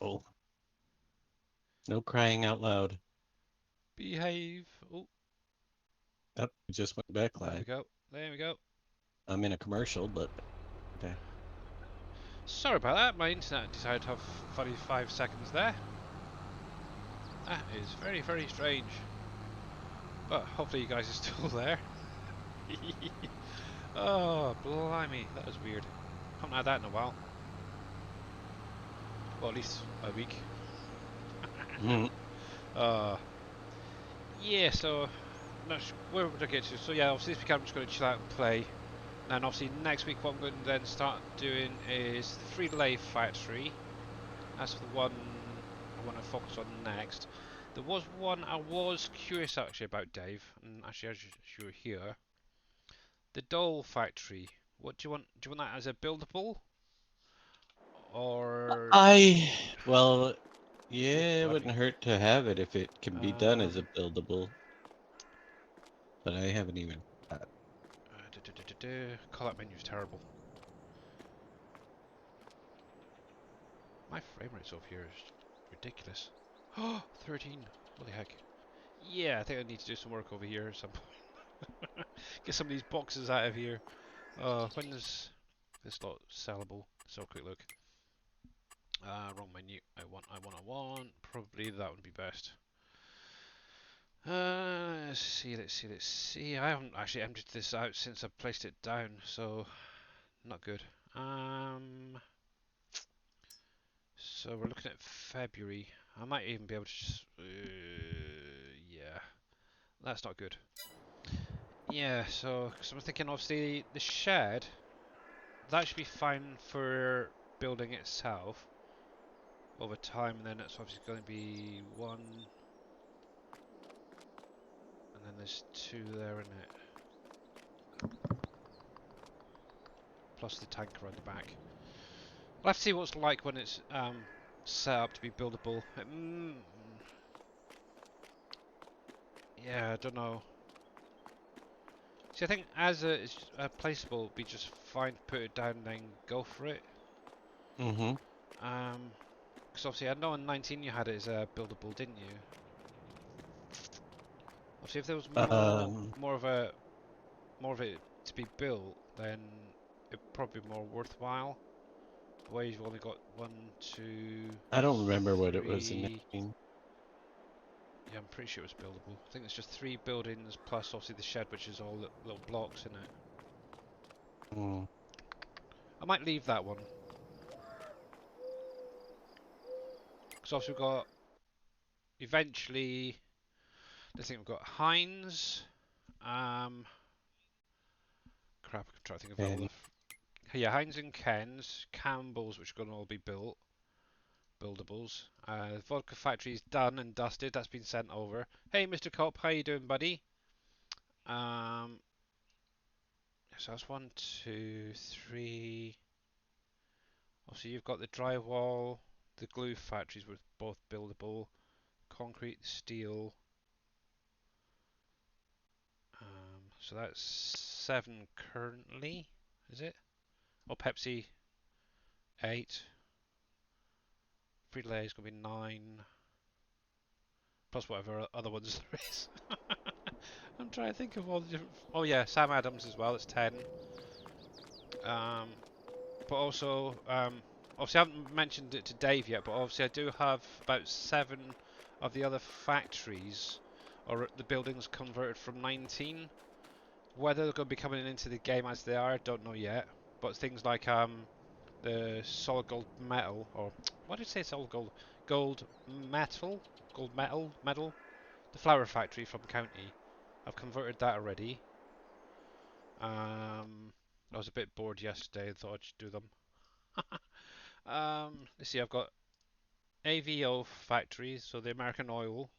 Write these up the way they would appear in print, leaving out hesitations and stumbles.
Oh, no crying out loud. Behave. Oh, Up, we just went back there we live. go. There we go. I'm in a commercial, but okay. Sorry about that. My internet decided to have funny 5 seconds there. That is very, very strange. But hopefully you guys are still there. Oh, blimey. That was weird. Haven't had that in a while. Well, at least a week. Mhm. uh, yeah, so not sure where would I get to? So yeah, obviously this week I'm just going to chill out and play. And obviously next week what I'm going to then start doing is the free delay factory. That's the one I want to focus on next. There was one I was curious actually about, Dave, and actually as you're here, the doll factory. What do you want? Do you want that as a buildable, or I, well, oh yeah, it blimey, wouldn't hurt to have it if it can be done as a um, buildable, but I haven't even. call-out menu is terrible. My frame rate's over here is ridiculous. Oh, 13. Holy heck. Yeah, I think I need to do some work over here at some point. Get some of these boxes out of here. When is this lot sellable? So quick look. Wrong menu. I want. Probably that would be best. Let's see. I haven't actually emptied this out since I placed it down, so not good. Um, so we're looking at February. I might even be able to just, yeah, that's not good. Yeah, so cause I'm thinking obviously the shed, that should be fine for building itself over time, and then it's obviously going to be one, and then there's two there in it, plus the tank around the back. We'll have to see what it's like when it's set up to be buildable. Yeah, I don't know. See, I think as it's placeable, it'd be just fine to put it down and then go for it. Mm-hmm. Because obviously I know in 19 you had it as buildable, didn't you? Obviously, if there was Um, more of it to be built, then it'd probably be more worthwhile. The way you've only got one, two, I don't remember what it was in three. 19. Yeah, I'm pretty sure it was buildable. I think it's just 3 buildings plus obviously the shed, which is all little blocks in it. Mm. I might leave that one because obviously we've got eventually. I think we've got Heinz. Um, crap, I'm trying to think of all And the. Yeah, Heinz and Ken's, Campbell's, which are going to all be buildables. The vodka factory is done and dusted. That's been sent over. Hey, Mr. Cop, how you doing, buddy? Um, so that's one, two, three. Obviously, you've got the drywall, the glue factories were both buildable, concrete, steel. So that's 7 currently, is it? Oh, Pepsi 8. Free-to-lay is going to be 9, plus whatever other ones there is. I'm trying to think of all the different. Oh yeah, Sam Adams as well. It's 10. Um, but also, obviously I haven't mentioned it to Dave yet, but obviously I do have about 7 of the other factories or the buildings converted from 19. Whether they're going to be coming into the game as they are, I don't know yet. But things like the solid gold metal, or what did I say solid gold? Gold metal? Gold metal? The flower factory from County. I've converted that already. I was a bit bored yesterday and thought I'd just do them. Let's see, I've got AVO factories, so the American Oil.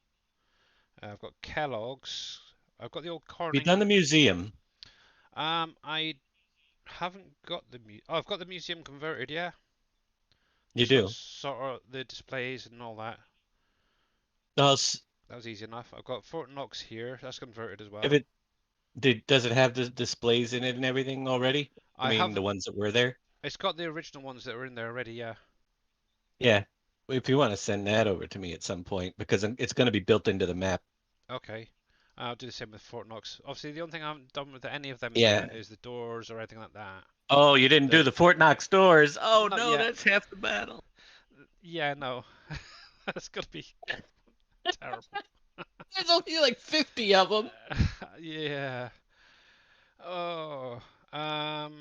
I've got Kellogg's. I've got the old we done the Corning. museum. I haven't got the oh, I've got the museum converted, yeah. You Just got do. sort of the displays and all that. No, That was easy enough. I've got Fort Knox here. That's converted as if well. it does it have the displays in it and everything already? I I mean, the have. ones that were there. It's got the original ones that were in there already. Yeah. Yeah. If you want to send that over to me at some point, because it's going to be built into the map. Okay. I'll do the same with Fort Knox. Obviously, the only thing I haven't done with any of them Yeah. yet is the doors or anything like that. Oh, you didn't do The the Fort Knox doors. Oh Not no, yet. that's half the battle. Yeah, no. That's gonna be terrible. There's only like 50 of them. Yeah. Oh. Um.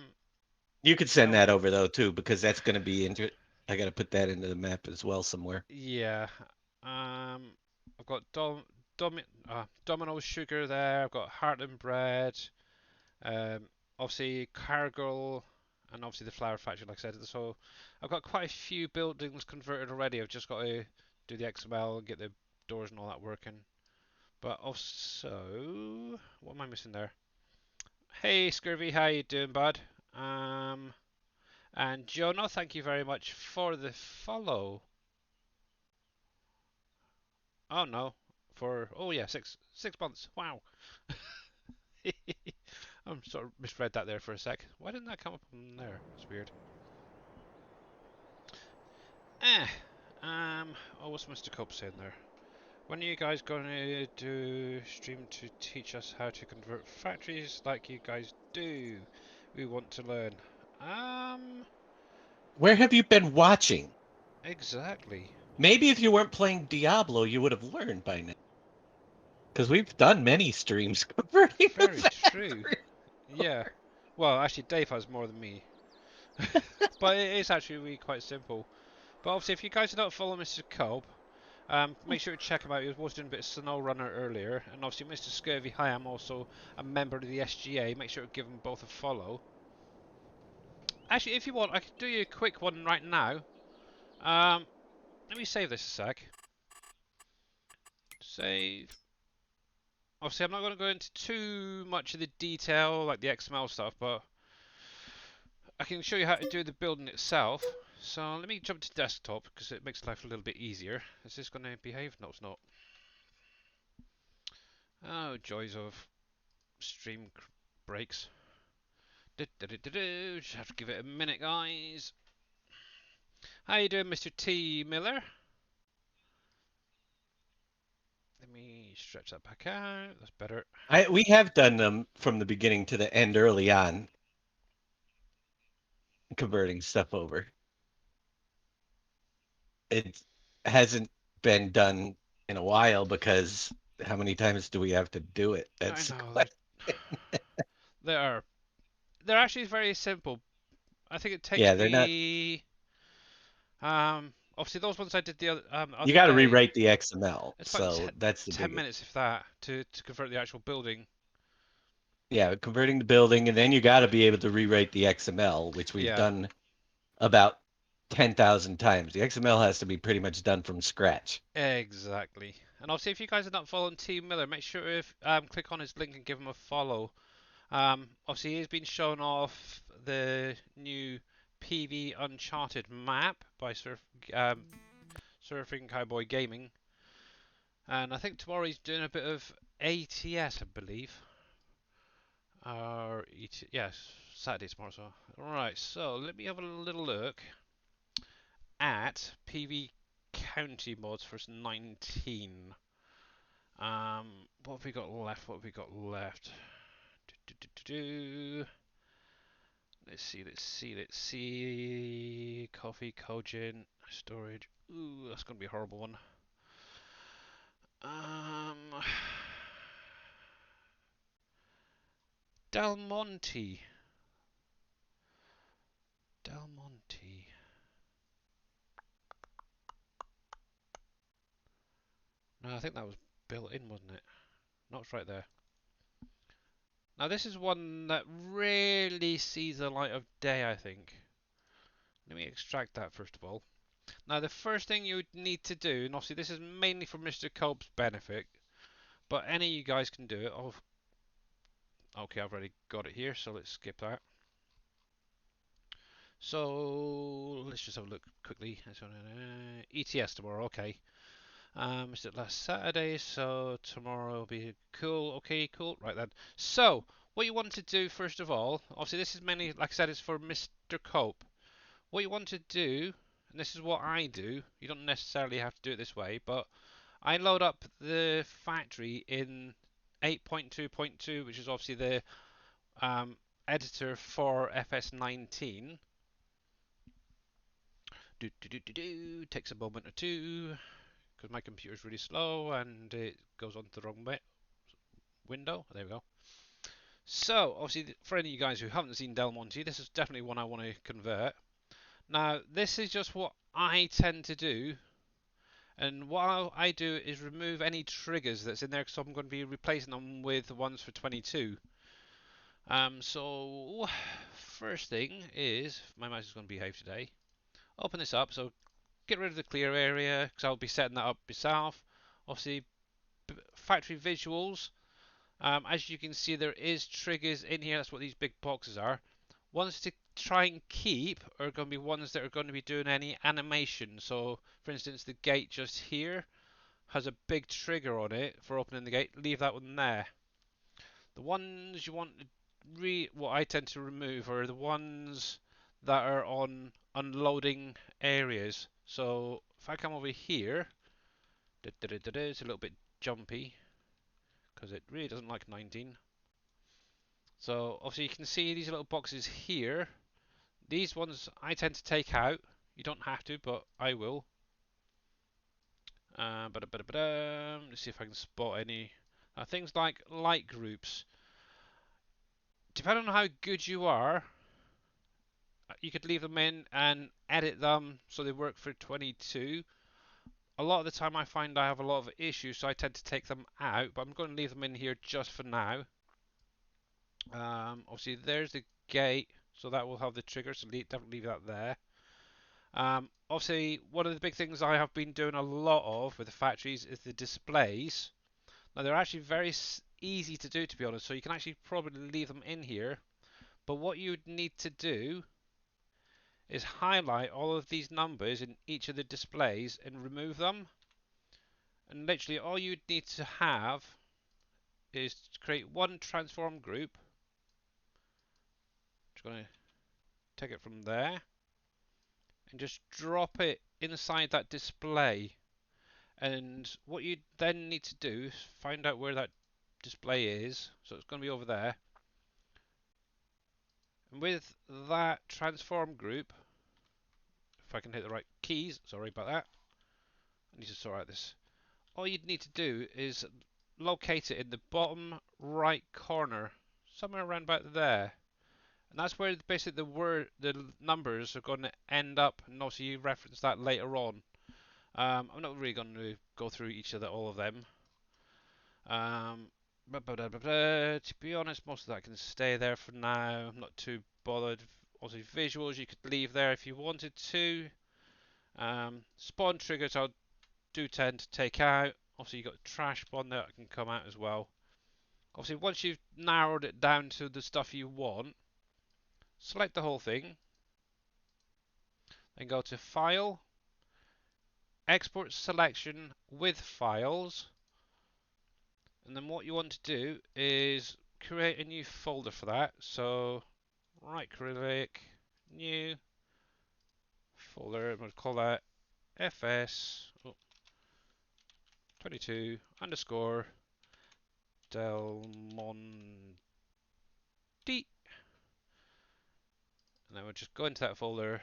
You could send Now. that over though too, because that's going to be into. I got to put that into the map as well somewhere. Yeah. I've got Domino's sugar there. I've got Heartland bread. Um. Obviously Cargill, and obviously the flour factory, like I said. So I've got quite a few buildings converted already. I've just got to do the XML and get the doors and all that working. But also, what am I missing there? Hey Scurvy, how you doing, bud? Um, and Jonah, thank you very much for the follow. Oh no, for yeah, 6 months. Wow. I'm sort of misread that there for a sec. Why didn't that come up on there? That's weird. Eh. what's Mr. Cope saying there? When are you guys going to do stream to teach us how to convert factories like you guys do? We want to learn. Um, Where have you been watching? exactly. Maybe if you weren't playing Diablo, you would have learned by now. Because we've done many streams converting the Very true. factory. Yeah. Well, actually, Dave has more than me. But it is actually really quite simple. But obviously, if you guys are not following Mr. Cobb, make sure to check him out. He was doing a bit of Snow Runner earlier. And obviously, Mr. Scurvy, hi, I'm also a member of the SGA. Make sure to give them both a follow. Actually, if you want, I could do you a quick one right now. Um, let me save this a sec. Save. Obviously, I'm not going to go into too much of the detail, like the XML stuff, but I can show you how to do the building itself. So let me jump to desktop because it makes life a little bit easier. Is this going to behave? No, it's not. Oh, joys of stream breaks. Just have to give it a minute, guys. How you doing, Mr. T. Miller? Let me stretch that back out. That's better. We have done them from the beginning to the end early on, converting stuff over. It hasn't been done in a while because how many times do we have to do it? I That's the know question. they are. They're actually very simple. I think it takes Yeah, they're not. me. Obviously those ones I did the You other got to day. rewrite the XML, It's about so that's the 10 biggest. minutes, if that, to convert the actual building. Yeah, converting the building, and then you got to be able to rewrite the XML, which we've Yeah, done about 10,000 times. The XML has to be pretty much done from scratch. exactly. And obviously, if you guys are not following T Miller, make sure if click on his link and give him a follow. Obviously, he's been showing off the new PV Uncharted map by Surfing Cowboy Gaming, and I think tomorrow he's doing a bit of ATS, I believe. Yes, Saturday tomorrow. So, alright, so let me have a little look at PV County mods for 19. What have we got left? What have we got left? Do, do, do, do. Let's see. Coffee, Cogent, storage. Ooh, that's gonna be a horrible one. Um, Del Monte. Del Monte. No, I think that was built in, wasn't it? No, it's right there. Now this is one that rarely sees the light of day, I think. Let me extract that first of all. Now the first thing you would need to do, and obviously this is mainly for Mr. Cobb's benefit, but any of you guys can do it. Oh, okay, I've already got it here, so let's skip that. So let's just have a look quickly. ETS tomorrow, okay. Missed it last Saturday, so tomorrow will be cool. Okay, cool. Right then. So, what you want to do first of all, obviously this is mainly, like I said, it's for Mr. Cope. What you want to do, and this is what I do. You don't necessarily have to do it this way, but I load up the factory in 8.2.2, which is obviously the editor for FS19. Takes a moment or two because my computer is really slow and it goes onto the wrong window. There we go. So, obviously, for any of you guys who haven't seen Del Monte, this is definitely one I want to convert. Now, this is just what I tend to do, and what I do is remove any triggers that's in there, because I'm going to be replacing them with the ones for 22. So, first thing is, my mouse is going to behave today. Open this up, so get rid of the clear area, because I'll be setting that up myself. Obviously, factory visuals. As you can see, there is triggers in here. That's what these big boxes are. Ones to try and keep are going to be ones that are going to be doing any animation. So, for instance, the gate just here has a big trigger on it for opening the gate. Leave that one there. The ones you want to what I tend to remove are the ones that are on unloading areas. So, if I come over here, it's a little bit jumpy because it really doesn't like 19. So obviously you can see these little boxes here. These ones I tend to take out. You don't have to, but I will. Let's see if I can spot any. Things like light groups. Depending on how good you are, you could leave them in and edit them so they work for 22. A lot of the time I find I have a lot of issues, so I tend to take them out, but I'm going to leave them in here just for now. Obviously there's the gate, so that will have the trigger, so definitely leave that there. Obviously, one of the big things I have been doing a lot of with the factories is the displays. Now, they're actually very easy to do, to be honest, so you can actually probably leave them in here. But what you would need to do is highlight all of these numbers in each of the displays and remove them. And literally, all you'd need to have is to create one transform group. Just going to take it from there and just drop it inside that display. And what you then need to do is find out where that display is. So it's going to be over there. And with that transform group, if I can hit the right keys, sorry about that. I need to sort out this. All you'd need to do is locate it in the bottom right corner, somewhere around about there. And that's where basically the numbers are going to end up. And also you reference that later on. I'm not really going to go through all of them. To be honest, most of that can stay there for now. I'm not too bothered. Also, visuals you could leave there if you wanted to. Spawn triggers I do tend to take out. Obviously, you've got trash spawn there that can come out as well. Obviously, once you've narrowed it down to the stuff you want, select the whole thing. Then go to File, Export Selection with Files. And then what you want to do is create a new folder for that. So right click, new folder. I'm going to call that FS 22 underscore Del Monte. And then we'll just go into that folder.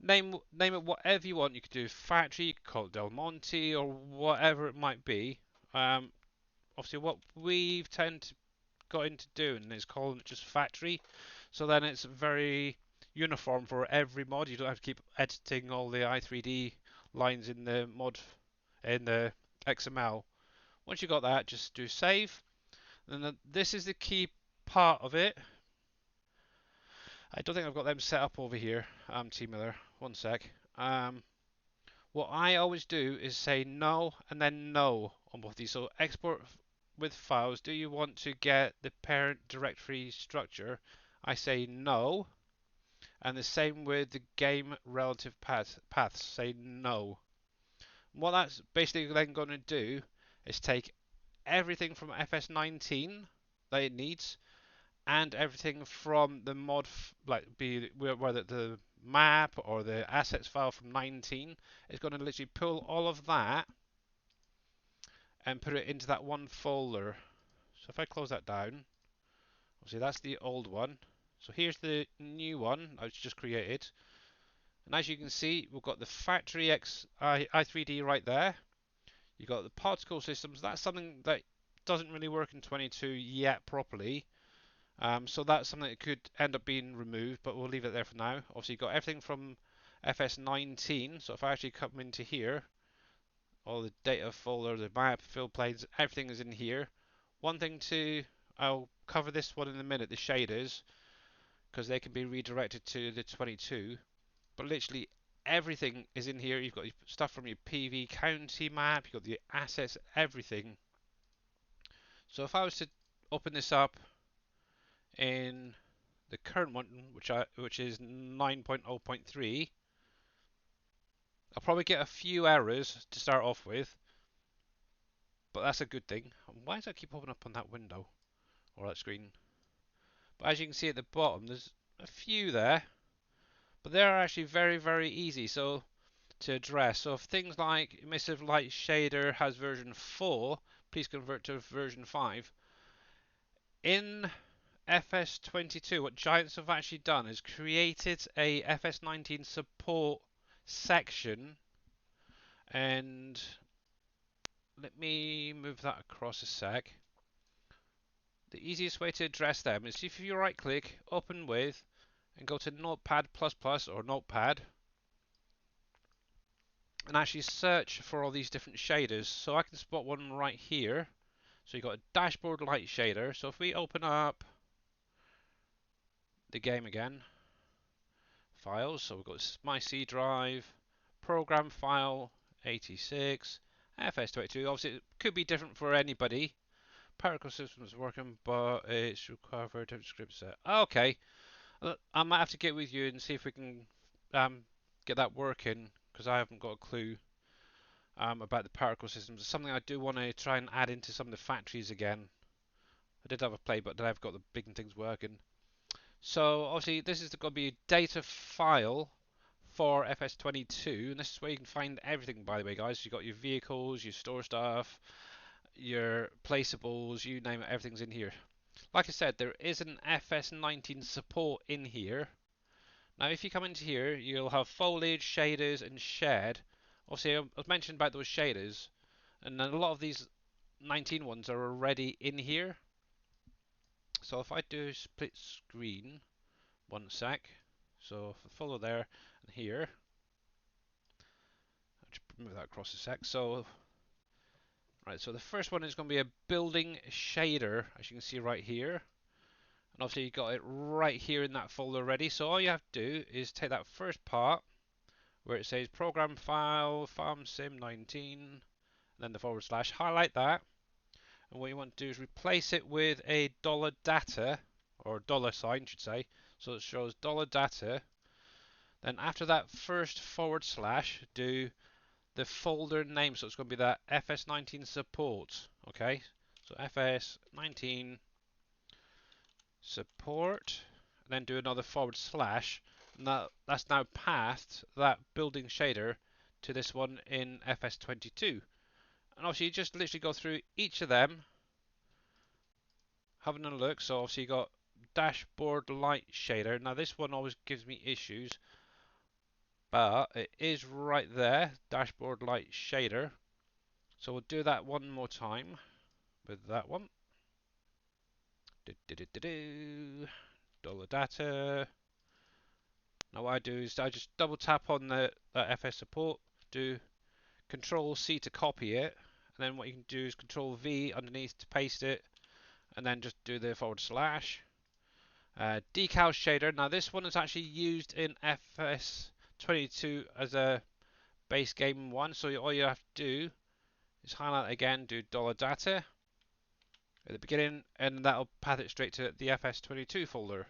Name it whatever you want. You could do factory, you could call it Del Monte, or whatever it might be. Obviously, what we've got into doing is calling it just factory. So then it's very uniform for every mod. You don't have to keep editing all the i3D lines in the mod in the XML. Once you got that, just do save. And then this is the key part of it. I don't think I've got them set up over here, T Miller. One sec. What I always do is say no and then no on both these. So export with files. Do you want to get the parent directory structure? I say no. And the same with the game relative paths. Say no. What that's basically then going to do is take everything from FS19 that it needs and everything from the mod, like whether the map or the assets file from 19, it's going to literally pull all of that and put it into that one folder. So if I close that down, see that's the old one. So here's the new one I just created. And as you can see, we've got the factory i3D right there. You've got the particle systems. That's something that doesn't really work in 22 yet properly. So that's something that could end up being removed, but we'll leave it there for now. Obviously, you've got everything from FS19. So if I actually come into here, all the data folder, the map, fill planes, everything is in here. One thing I'll cover this one in a minute, the shaders, because they can be redirected to the 22. But literally everything is in here. You've got stuff from your PV county map, you've got the assets, everything. So if I was to open this up in the current one, which is 9.0.3, I'll probably get a few errors to start off with, but that's a good thing. Why does that keep popping up on that window or that screen? But as you can see at the bottom, there's a few there, but they're actually very, very easy to address. So if things like emissive light shader has version 4, please convert to version 5. In FS22, what Giants have actually done is created a FS19 support section, and let me move that across a sec. The easiest way to address them is if you right click, open with, and go to Notepad++ or Notepad, and actually search for all these different shaders. So I can spot one right here. So you've got a dashboard light shader. So if we open up the game again, files, so we've got my C drive, program file 86, FS22. Obviously, it could be different for anybody. Particle systems working, but it's required for a different script set. Okay, I might have to get with you and see if we can get that working, because I haven't got a clue about the particle systems. It's something I do want to try and add into some of the factories again. I did have a play, but then I've got the big things working. So obviously this is going to be a data file for FS22, and this is where you can find everything, by the way, guys. You've got your vehicles, your store stuff, your placeables, you name it, everything's in here. Like I said, there is an FS19 support in here. Now if you come into here, you'll have foliage, shaders, and shared. Obviously, I was mentioned about those shaders, and then a lot of these 19 ones are already in here. So if I do split screen, one sec. So if I follow there and here, I'll just move that across a sec. So right, so the first one is going to be a building shader, as you can see right here. And obviously you got it right here in that folder already. So all you have to do is take that first part where it says program file, farm sim 19, and then the forward slash, highlight that. And what you want to do is replace it with a dollar data, or dollar sign should say. So it shows dollar data. Then after that first forward slash, do the folder name. So it's going to be that FS19 support. Okay, so FS19 support, and then do another forward slash. And that's now pathed that building shader to this one in FS22. And obviously you just literally go through each of them, having a look. So obviously you got dashboard light shader. Now this one always gives me issues, but it is right there, dashboard light shader. So we'll do that one more time with that one. Dollar data. Now what I do is I just double tap on the FS support, do Control C to copy it, and then what you can do is Control V underneath to paste it, and then just do the forward slash. Decal shader. Now this one is actually used in FS22 as a base game one, so all you have to do is highlight again, do dollar data at the beginning, and that'll path it straight to the FS22 folder.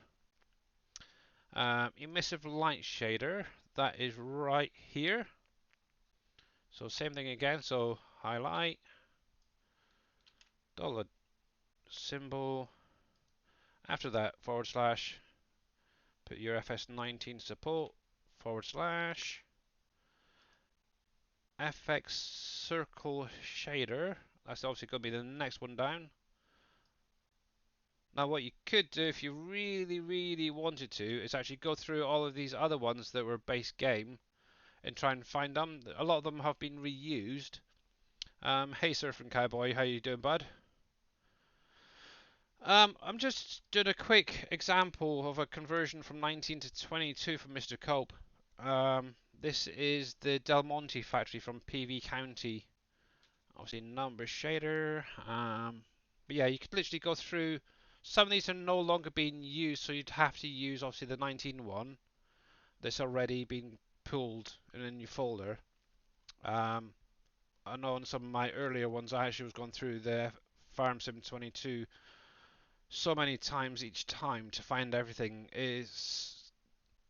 Emissive light shader, that is right here. So same thing again, so highlight, dollar symbol, after that forward slash, put your FS19 support FX circle shader. That's obviously going to be the next one down. Now what you could do if you really wanted to is actually go through all of these other ones that were base game and try and find them. A lot of them have been reused. Hey Surfing Cowboy, how you doing, bud? I'm just doing a quick example of a conversion from 19 to 22 from Mr. Cope. This is the Del Monte factory from PV County. Obviously number shader. But yeah, you could literally go through. Some of these are no longer being used, so you'd have to use obviously the 19 one that's already been pulled in a new folder. I know on some of my earlier ones I actually was going through the Farm Sim 22 so many times each time to find everything is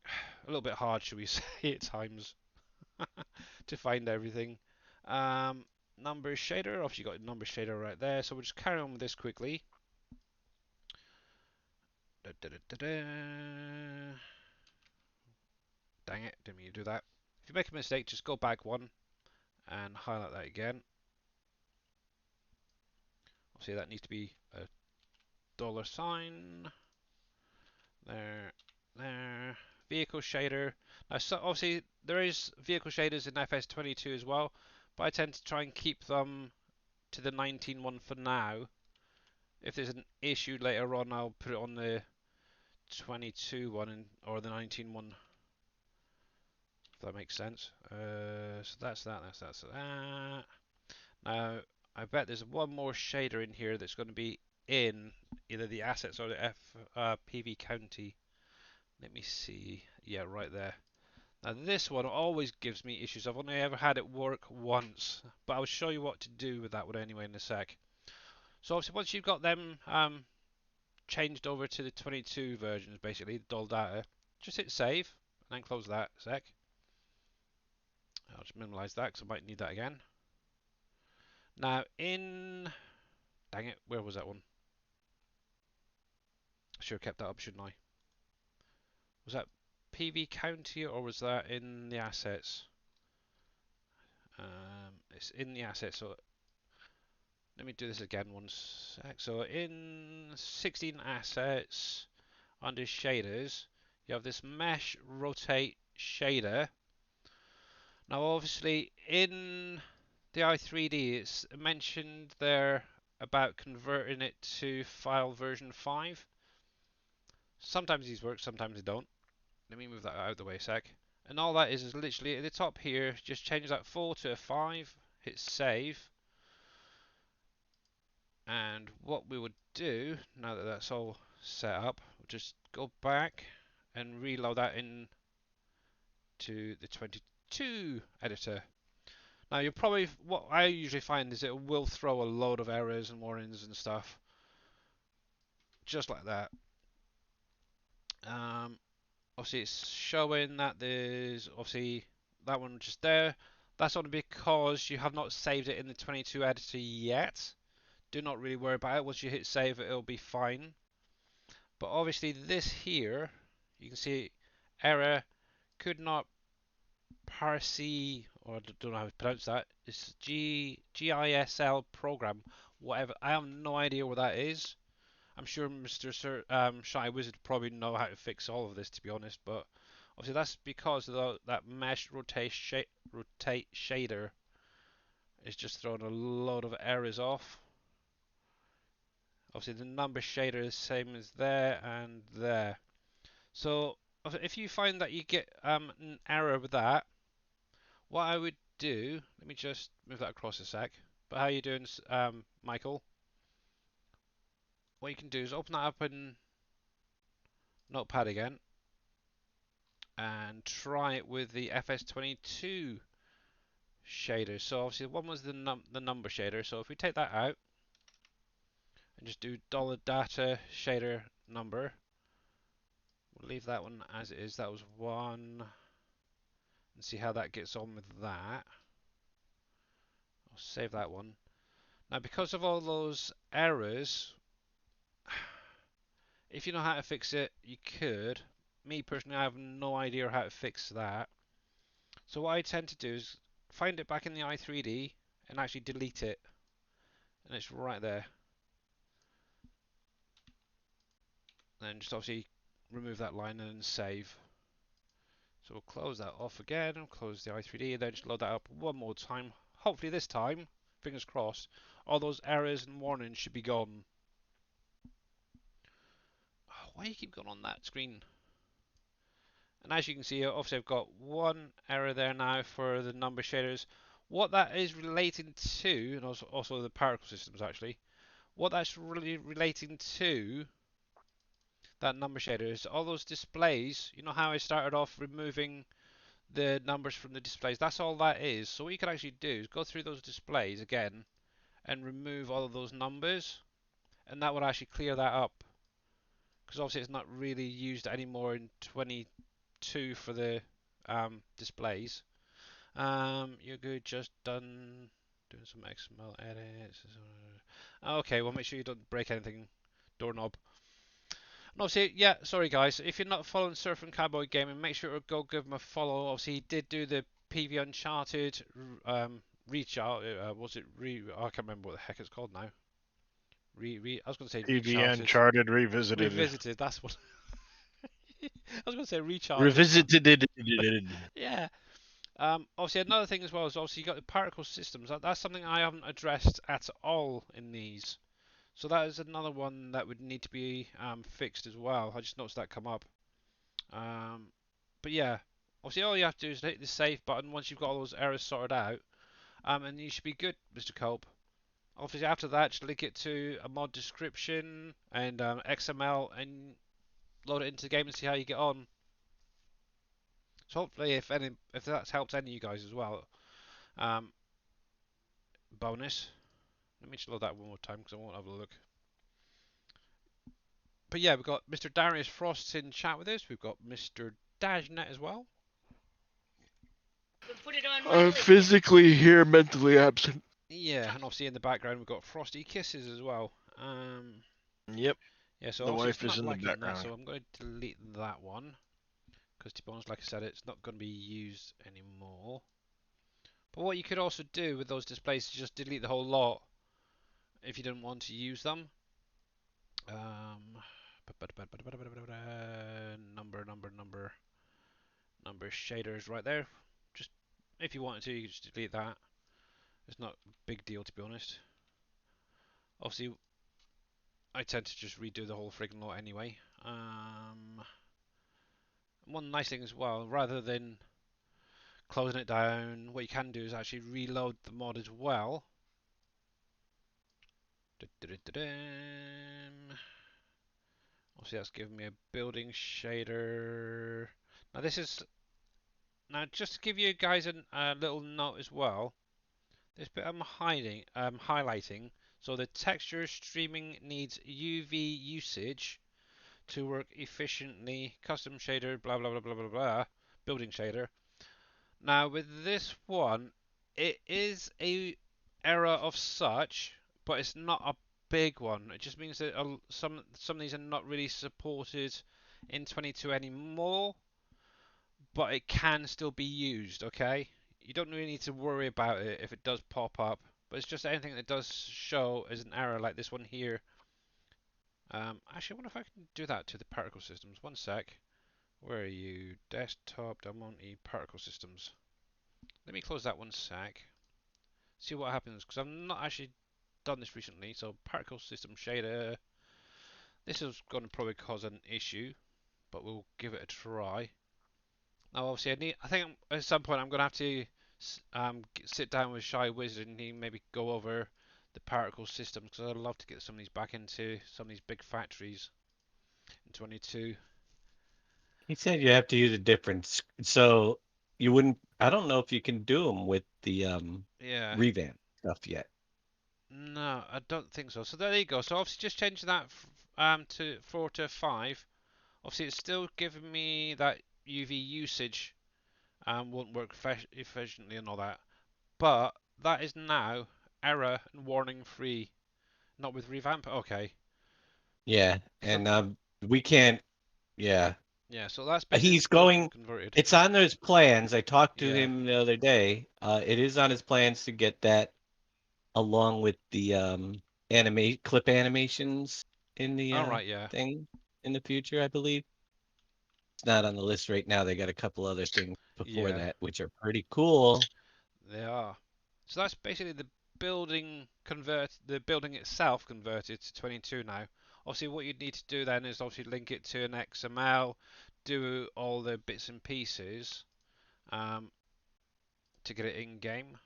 a little bit hard, should we say, at times to find everything. Um, Number shader, obviously you got number shader right there, so we'll just carry on with this quickly. Da, da, da, da, da. Dang it, didn't mean to do that. If you make a mistake, just go back one and highlight that again. Obviously that needs to be a $sign. There, there. Vehicle shader. Now, so obviously there is vehicle shaders in FS22 as well, but I tend to try and keep them to the 19 one for now. If there's an issue later on, I'll put it on the 22 one or the 19 one. If that makes sense. So that's that. That's that. Now, I bet there's one more shader in here that's going to be in either the assets or the PV County. Let me see. Yeah, right there. Now this one always gives me issues. I've only ever had it work once, but I'll show you what to do with that one anyway in a sec. So obviously once you've got them changed over to the 22 versions, basically the dull data, just hit save and then close that a sec. I'll just minimize that because I might need that again. Now in, dang it, where was that one? I should have kept that up, shouldn't I? Was that PV County or was that in the assets? It's in the assets, so let me do this again one sec. So in 16 assets, under shaders, you have this mesh rotate shader. Now obviously in the i3D it's mentioned there about converting it to file version 5. Sometimes these work, sometimes they don't. Let me move that out of the way a sec. And all that is literally at the top here, just change that 4 to a 5, hit save. And what we would do, now that that's all set up, we'll just go back and reload that in to the 22 editor. Now you'll probably, what I usually find is it will throw a load of errors and warnings and stuff, just like that. Obviously it's showing that there's obviously that one just there. That's only because you have not saved it in the 22 editor yet. Do not really worry about it. Once you hit save, it'll be fine. But obviously this here, you can see error could not parse, or I don't know how to pronounce that. It's GISL program, whatever. I have no idea what that is. I'm sure Mr. Shy Wizard probably know how to fix all of this, to be honest. But obviously that's because of that mesh rotate shader is just throwing a load of errors off. Obviously the number shader is the same as there and there. So if you find that you get an error with that, what I would do, let me just move that across a sec. But how you doing, Michael? What you can do is open that up in Notepad again and try it with the FS22 shader. So obviously one was the number shader. So if we take that out and just do $data shader number, we'll leave that one as it is. That was one, and see how that gets on with that. I'll save that one. Now because of all those errors, if you know how to fix it, you could me personally, I have no idea how to fix that. So what I tend to do is find it back in the i3D and actually delete it, and it's right there. Then just obviously remove that line and then save. So we'll close that off again, and close the i3D, and then just load that up one more time. Hopefully this time, fingers crossed, all those errors and warnings should be gone. Why do you keep going on that screen? And as you can see, obviously I've got one error there now for the number shaders. What that is relating to, and also the particle systems actually, what that's really relating to, that number shader, is all those displays. You know how I started off removing the numbers from the displays? That's all that is. So what you can actually do is go through those displays again and remove all of those numbers, and that would actually clear that up. Because obviously it's not really used anymore in 22 for the displays. You're good, just done doing some XML edits. Okay, well make sure you don't break anything. Doorknob. And obviously, yeah, sorry guys, if you're not following Surfing Cowboy Gaming, make sure to go give him a follow. Obviously, he did do the PV Uncharted reach out. Was it I can't remember what the heck it's called now. I was going to say PV Recharted. Uncharted Revisited. Revisited, that's what. I was going to say Recharted. Revisited. Yeah. Obviously, another thing as well is obviously you got the particle systems. That's something I haven't addressed at all in these. So that is another one that would need to be fixed as well. I just noticed that come up. But yeah, obviously all you have to do is hit the save button once you've got all those errors sorted out, and you should be good, Mr. Culp. Obviously after that, just link it to a mod description and XML and load it into the game and see how you get on. So hopefully, if that's helped any of you guys as well, bonus. Let me just load that one more time because I won't have a look. But yeah, we've got Mr. Darius Frost in chat with us. We've got Mr. Dajnet as well. I'm physically here, mentally absent. Yeah, and obviously in the background we've got Frosty Kisses as well. Yep. Yeah, so The obviously wife it's not is in the liking that, background. so I'm going to delete that one. Because to be honest, like I said, it's not going to be used anymore. But what you could also do with those displays is just delete the whole lot if you didn't want to use them. Number shaders right there. Just if you wanted to, you could just delete that. It's not a big deal to be honest. Obviously, I tend to just redo the whole friggin' lot anyway. One nice thing as well, rather than closing it down, what you can do is actually reload the mod as well. Obviously that's giving me a building shader. Now this is, now just to give you guys a little note as well, this bit I'm highlighting, so the texture streaming needs UV usage to work efficiently, custom shader, blah blah blah blah blah blah, building shader. Now with this one, it is a error of such, but it's not a big one. It just means that some of these are not really supported in 22 anymore, but it can still be used. Okay, you don't really need to worry about it if it does pop up, but it's just anything that does show as an error, like this one here. Actually, I wonder if I can do that to the particle systems. One sec. Where are you? Desktop, Delmonte, particle systems. Let me close that one sec. See what happens, because I've not actually done this recently. So particle system shader. This is going to probably cause an issue, but we'll give it a try. Now, obviously, I think at some point I'm going to have to sit down with Shy Wizard and maybe go over the particle systems because I'd love to get some of these back into some of these big factories in 22. He said you have to use a different, so you wouldn't. I don't know if you can do them with the Yeah. revamp stuff yet. No, I don't think so. So there you go. So obviously just change that to 4 to 5. Obviously it's still giving me that UV usage won't work efficiently and all that. But that is now error and warning free. Not with revamp. Okay. Yeah, Because and we can't. Yeah, Yeah, so that's basically the He's building going. converted. It's on those plans. I talked to Yeah. him the other day. It is on his plans to get that along with the clip animations in the All right. Yeah. thing in the future, I believe. It's not on the list right now. They got a couple other things before Yeah. that, which are pretty cool. They are. So that's basically the building itself converted to 22 now. Obviously, what you'd need to do then is obviously link it to an XML, do all the bits and pieces um, to get it in game.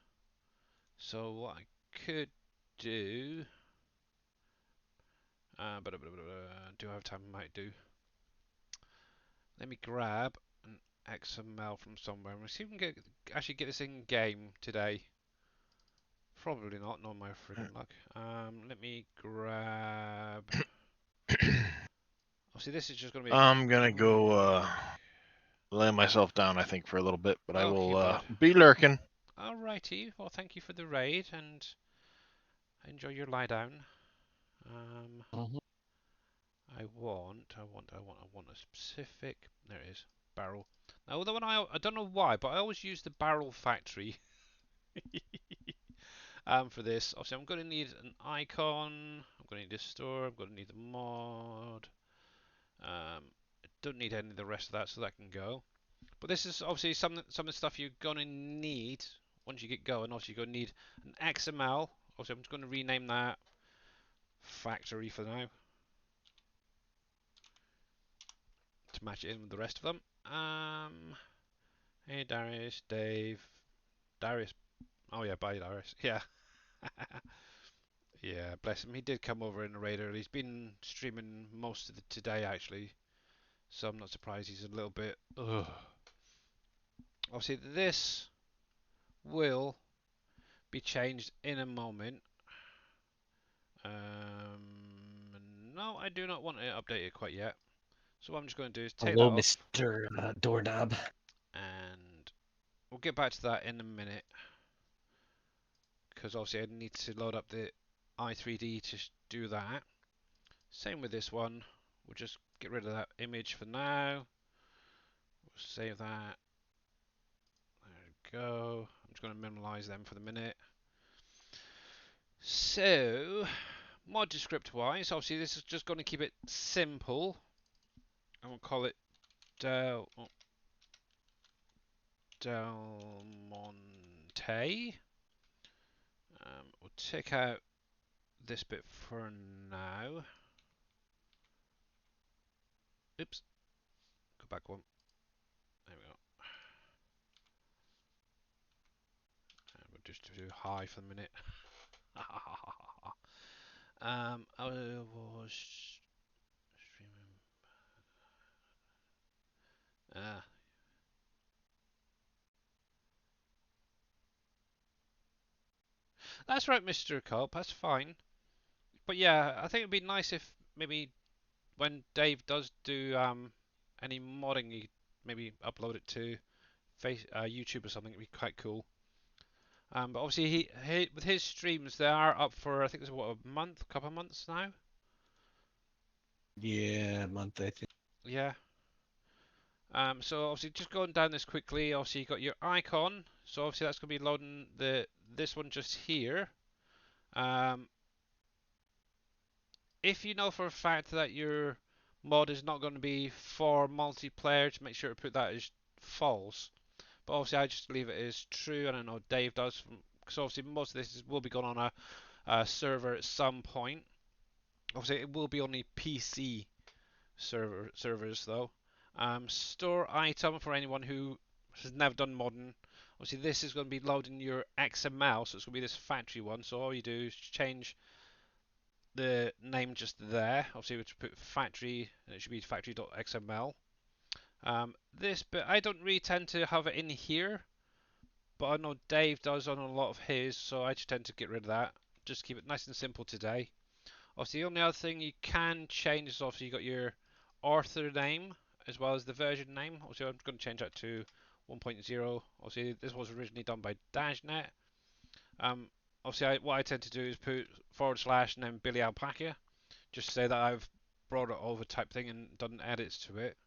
So what I could do, do I have time? I might do. Let me grab an XML from somewhere and see if we can actually get this in game today. Probably not, my freaking luck. Let me grab. Oh, see, this is just going to be I'm gonna quick. go lay myself down, I think, for a little bit, but I Okay, will bud. be lurking. Alrighty. Well, thank you for the raid and enjoy your lie down. Um, Mhm. I want a specific. There it is. Barrel. Now, the one I don't know why, but I always use the barrel factory for this. Obviously, I'm going to need an icon. I'm going to need a store. I'm going to need a mod. I don't need any of the rest of that, so that can go. But this is obviously some of the stuff you're gonna need once you get going. Obviously, you're gonna need an XML. Obviously, I'm just going to rename that factory for now to match it in with the rest of them. Hey Darius, Dave, Darius. Oh yeah, bye Darius. Yeah, yeah. Bless him. He did come over in the raid early. He's been streaming most of the today actually, so I'm not surprised he's a little bit. Ugh. Obviously, this will be changed in a moment. No, I do not want it updated quite yet. So what I'm just going to do is take that Hello, off, Mr. Doorknob. and we'll get back to that in a minute. Because obviously I need to load up the i3D to do that. Same with this one. We'll just get rid of that image for now. We'll save that. There we go. I'm just going to minimize them for the minute. So, mod descript wise, obviously this is just going to keep it simple. And we'll call it Del Monte. We'll take out this bit for now. Oops, go back one. There we go. And we'll just do high for the minute. I was streaming. Ah, that's right, Mr. Culp. That's fine. But yeah, I think it'd be nice if maybe when Dave does do any modding, he maybe upload it to YouTube or something. It'd be quite cool. But obviously, he with his streams, they are up for I think it's what a couple of months now. Yeah, a month, I think. Yeah. So obviously, just going down this quickly. Obviously, you got your icon. So obviously, that's going to be loading this one just here. Um, if you know for a fact that your mod is not going to be for multiplayer, to make sure to put that as false. But obviously, I just leave it as true, and I know Dave does. Because obviously, most of this will be going on a server at some point. Obviously, it will be only PC servers though. Store item for anyone who has never done modern. Obviously, this is going to be loading your XML, so it's going to be this factory one. So all you do is change the name just there. Obviously, we put factory, and it should be factory.xml. This bit I don't really tend to have it in here, but I know Dave does on a lot of his, so I just tend to get rid of that. Just keep it nice and simple today. Obviously, the only other thing you can change is obviously you got your author name as well as the version name. Obviously, I'm going to change that to 1.0. Obviously, this was originally done by Dashnet. Um, obviously, what I tend to do is put / and then Billy Alpaca, just to say that I've brought it over type thing and done edits to it.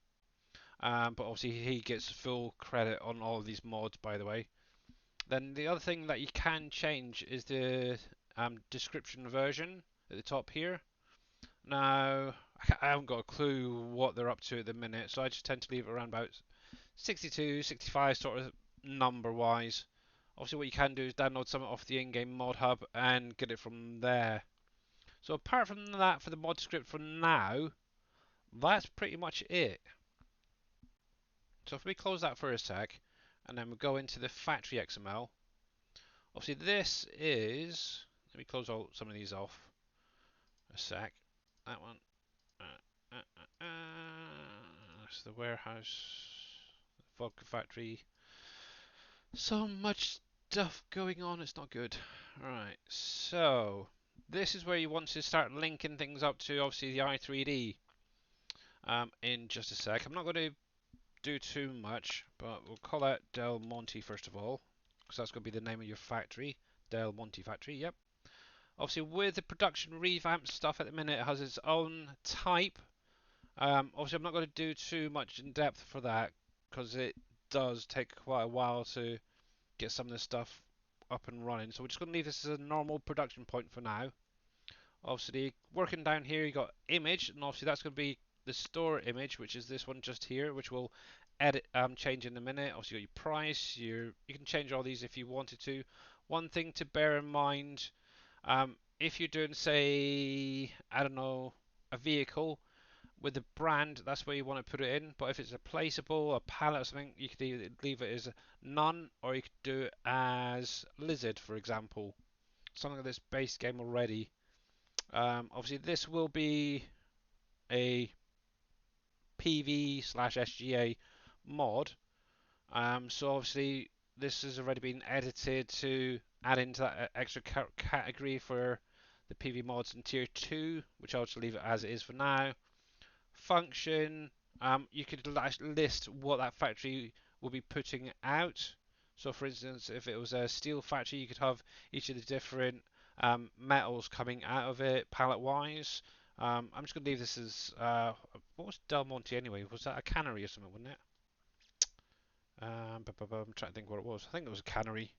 But obviously he gets full credit on all of these mods, by the way. Then the other thing that you can change is the description version at the top here. Now, I haven't got a clue what they're up to at the minute, so I just tend to leave it around about 62, 65 sort of number wise. Obviously, what you can do is download something off the in-game mod hub and get it from there. So apart from that, for the mod script for now, that's pretty much it. So if we close that for a sec, and then we go into the factory XML. Obviously, this is. Let me close all some of these off a sec. That one. That's the warehouse, vodka factory. So much stuff going on, it's not good. Right, so this is where you want to start linking things up to obviously the i3D in just a sec. I'm not going to do too much, but we'll call that Del Monte first of all, because that's going to be the name of your factory. Del Monte factory, yep. Obviously with the production revamp stuff at the minute, it has its own type. Obviously I'm not going to do too much in depth for that, because it does take quite a while to get some of this stuff up and running. So we're just going to leave this as a normal production point for now. Obviously, working down here, you got image, and obviously that's going to be the store image, which is this one just here, which will edit change in a minute. Obviously, you got your price. You can change all these if you wanted to. One thing to bear in mind, if you're doing, say, I don't know, a vehicle with the brand, that's where you want to put it in. But if it's a placeable, a pallet or something, you could either leave it as none, or you could do it as lizard, for example. Something like this base game already. Obviously, this will be a PV slash SGA mod. So obviously, this has already been edited to add into that extra category for the PV mods in tier 2, which I'll just leave it as it is for now. Function, you could list what that factory will be putting out. So for instance, if it was a steel factory, you could have each of the different metals coming out of it palette wise. I'm just going to leave this as, what was Del Monte anyway? Was that a cannery or something, wasn't it? I'm trying to think what it was. I think it was a cannery.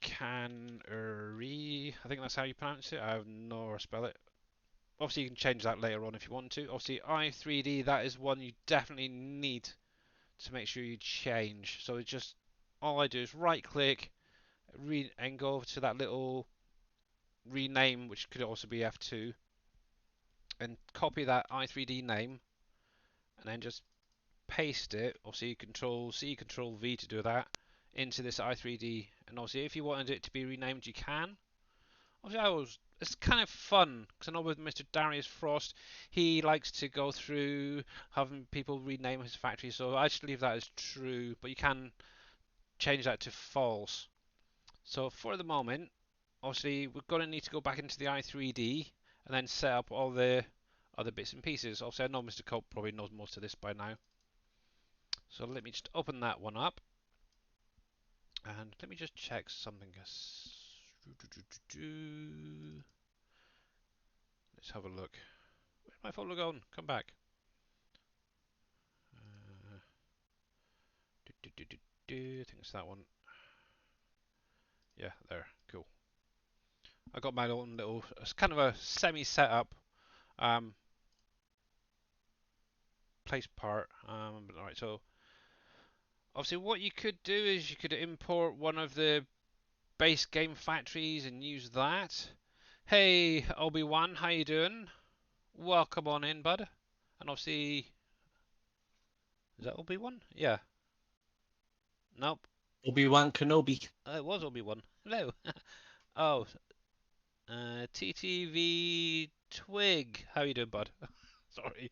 Cannery. I think that's how you pronounce it. I have no idea how to spell it. Obviously, you can change that later on if you want to. Obviously, i3D, that is one you definitely need to make sure you change. So it's just, all I do is right click and go over to that little rename, which could also be F2, and copy that i3D name, and then just paste it, obviously Control C, Control V to do that, into this i3D. And obviously, if you wanted it to be renamed, you can. Obviously, it's kind of fun because I know with Mr. Darius Frost, he likes to go through having people rename his factory. So I just leave that as true, but you can change that to false. So for the moment, obviously we're going to need to go back into the i3D and then set up all the other bits and pieces. Obviously, I know Mr. Cope probably knows most of this by now. So let me just open that one up. And let me just check something. Let's have a look. Where's my folder gone? Come back. I think it's that one. Yeah, there. Cool. I got my own little. It's kind of a semi-setup place part. Alright, so obviously what you could do is you could import one of the base game factories and use that. Hey, Obi-Wan, how you doing? Welcome on in, bud. And obviously, is that Obi-Wan? Yeah. Nope. Obi-Wan Kenobi. It was Obi-Wan. Hello. Oh, TTV Twig. How you doing, bud? Sorry,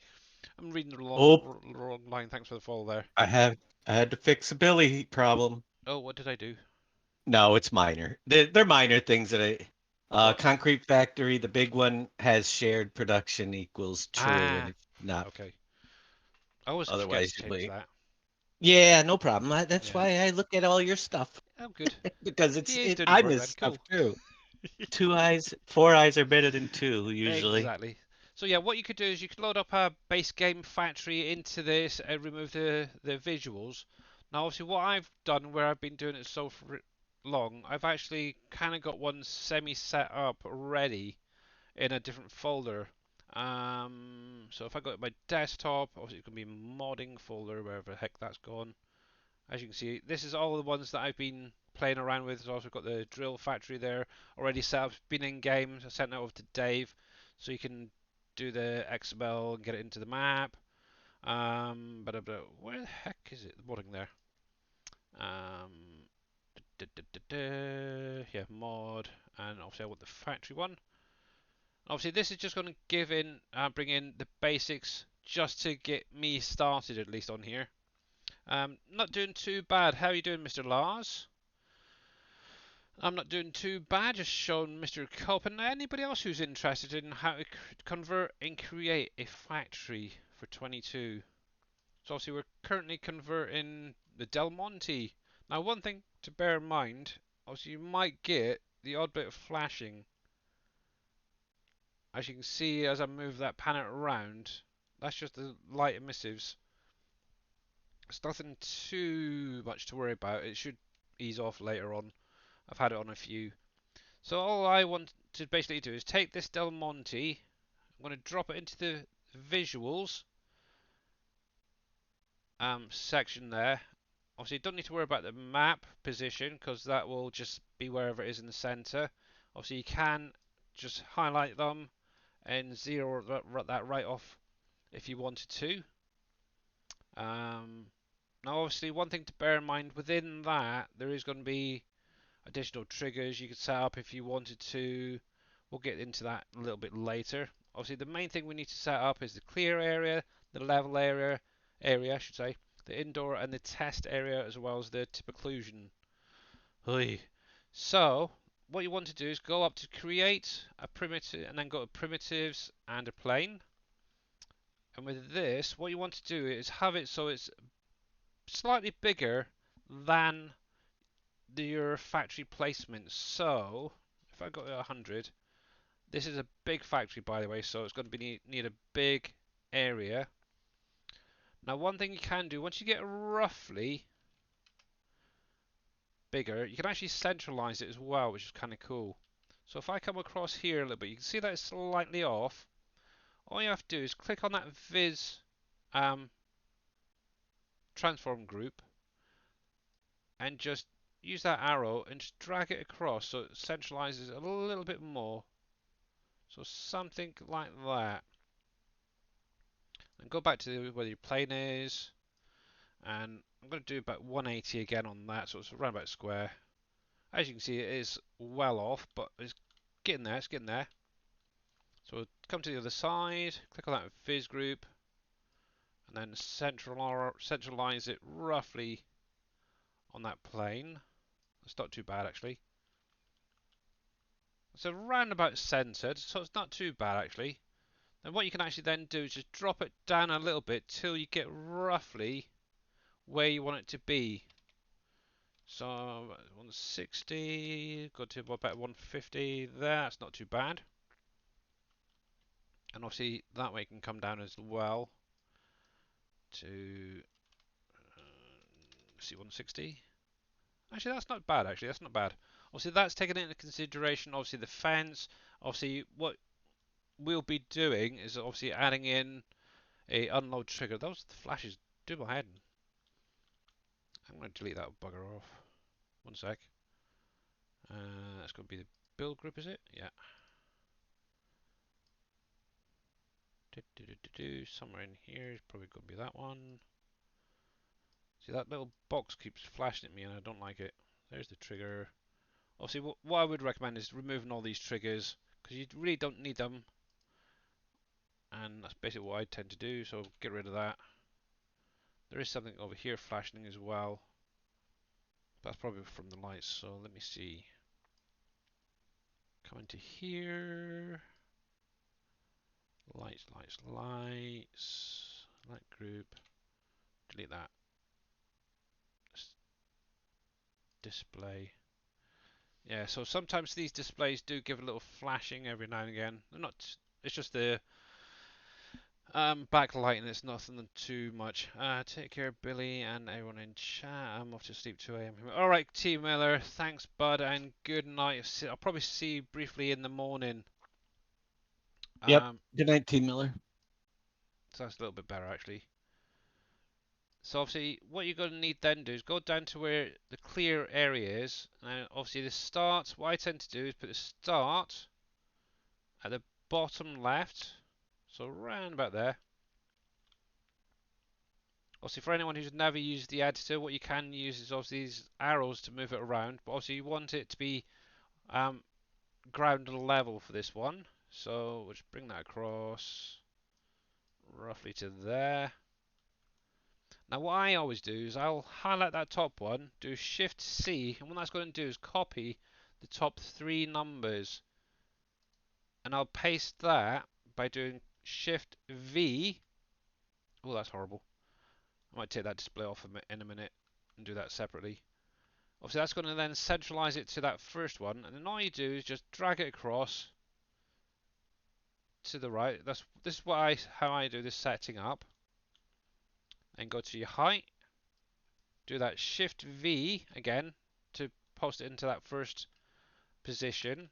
I'm reading the Oh, wrong line. Thanks for the follow there. I had to fix a Billy problem. Oh, what did I do? No, it's minor. They're minor things that I. What? Concrete Factory, the big one, has shared production equals true, and Ah, if not, okay. I always forget to otherwise you'd change wait. that. Yeah, no problem. That's Yeah. why I look at all your stuff Oh, good. because He is it. doing his I work miss then. stuff Cool. too. Two eyes, four eyes are better than two usually. Exactly. So yeah, what you could do is you could load up a base game factory into this and remove the visuals. Now obviously what I've done where I've been doing it so for long, I've actually kind of got one semi set up ready in a different folder. So if I go to my desktop, obviously it's going to be modding folder, wherever the heck that's gone. As you can see, this is all the ones that I've been playing around with. So I've also got the drill factory there already set up, been in game. I sent that over to Dave, so you can do the XML and get it into the map. But where the heck is it? The modding there. Um, yeah, mod, and obviously I want the factory one. Obviously, this is just going to bring in the basics just to get me started at least on here. Not doing too bad. How are you doing, Mr. Lars? I'm not doing too bad. Just showing Mr. Cope and anybody else who's interested in how to convert and create a factory for 22. So obviously we're currently converting the Del Monte. Now one thing to bear in mind, obviously you might get the odd bit of flashing. As you can see as I move that panel around, that's just the light emissives. It's nothing too much to worry about. It should ease off later on. I've had it on a few. So all I want to basically do is take this Del Monte, I'm going to drop it into the visuals section there. Obviously, you don't need to worry about the map position because that will just be wherever it is in the center. Obviously, you can just highlight them and zero that right off if you wanted to. Now, obviously, one thing to bear in mind within that, there is going to be additional triggers you could set up if you wanted to. We'll get into that a little bit later. Obviously, the main thing we need to set up is the clear area, the level area, I should say, the indoor and the test area, as well as the tip occlusion. So, what you want to do is go up to create a primitive, and then go to primitives and a plane. And with this, what you want to do is have it so it's slightly bigger than your factory placement. So, if I go to 100, this is a big factory, by the way, so it's going to be need a big area. Now, one thing you can do, once you get roughly bigger, you can actually centralize it as well, which is kind of cool. So if I come across here a little bit, you can see that it's slightly off. All you have to do is click on that Viz transform group and just use that arrow and just drag it across so it centralizes a little bit more. So something like that. And go back to where your plane is. And I'm going to do about 180 again on that, so it's around about square. As you can see, it is well off, but it's getting there, it's getting there. So we'll come to the other side, click on that Viz group, and then centralize it roughly on that plane. It's not too bad actually. It's around about centered, so it's not too bad actually. Then what you can actually then do is just drop it down a little bit till you get roughly where you want it to be. So 160, got to about 150 there, that's not too bad. And obviously that way it can come down as well to see 160. Actually, that's not bad. Actually, that's not bad. Obviously, that's taken into consideration. Obviously, the fence. Obviously, what we'll be doing is obviously adding in a unload trigger. Those flashes do my head. I'm going to delete that bugger off. One sec. That's going to be the build group, is it? Yeah. Somewhere in here is probably going to be that one. See, that little box keeps flashing at me and I don't like it. There's the trigger. Obviously, what I would recommend is removing all these triggers because you really don't need them. And that's basically what I tend to do, so get rid of that. There is something over here flashing as well. That's probably from the lights, so let me see. Come into here. Lights, lights, lights. Light group. Delete that. Display. Yeah, so sometimes these displays do give a little flashing every now and again. They're not. It's just the Backlighting, it's nothing too much. Take care, Billy, and everyone in chat. I'm off to sleep 2 a.m. All right, T Miller. Thanks, bud, and good night. I'll probably see you briefly in the morning. Yep. Um, Good night, T Miller. so that's a little bit better actually. So obviously, what you're going to need then do is go down to where the clear area is. Now, obviously, the start. What I tend to do is put the start at the bottom left, so round about there. Obviously, for anyone who's never used the editor, what you can use is obviously these arrows to move it around. But obviously, you want it to be um, ground level for this one. So we'll just bring that across roughly to there. Now, what I always do is I'll highlight that top one, do Shift C, and what that's going to do is copy the top 3 numbers, and I'll paste that by doing Shift V. Oh, that's horrible. I might take that display off in a minute and do that separately. Obviously, that's going to then centralize it to that first one, and then all you do is just drag it across to the right. This is how I do this setting up. And go to your height, do that Shift V again to post it into that first position.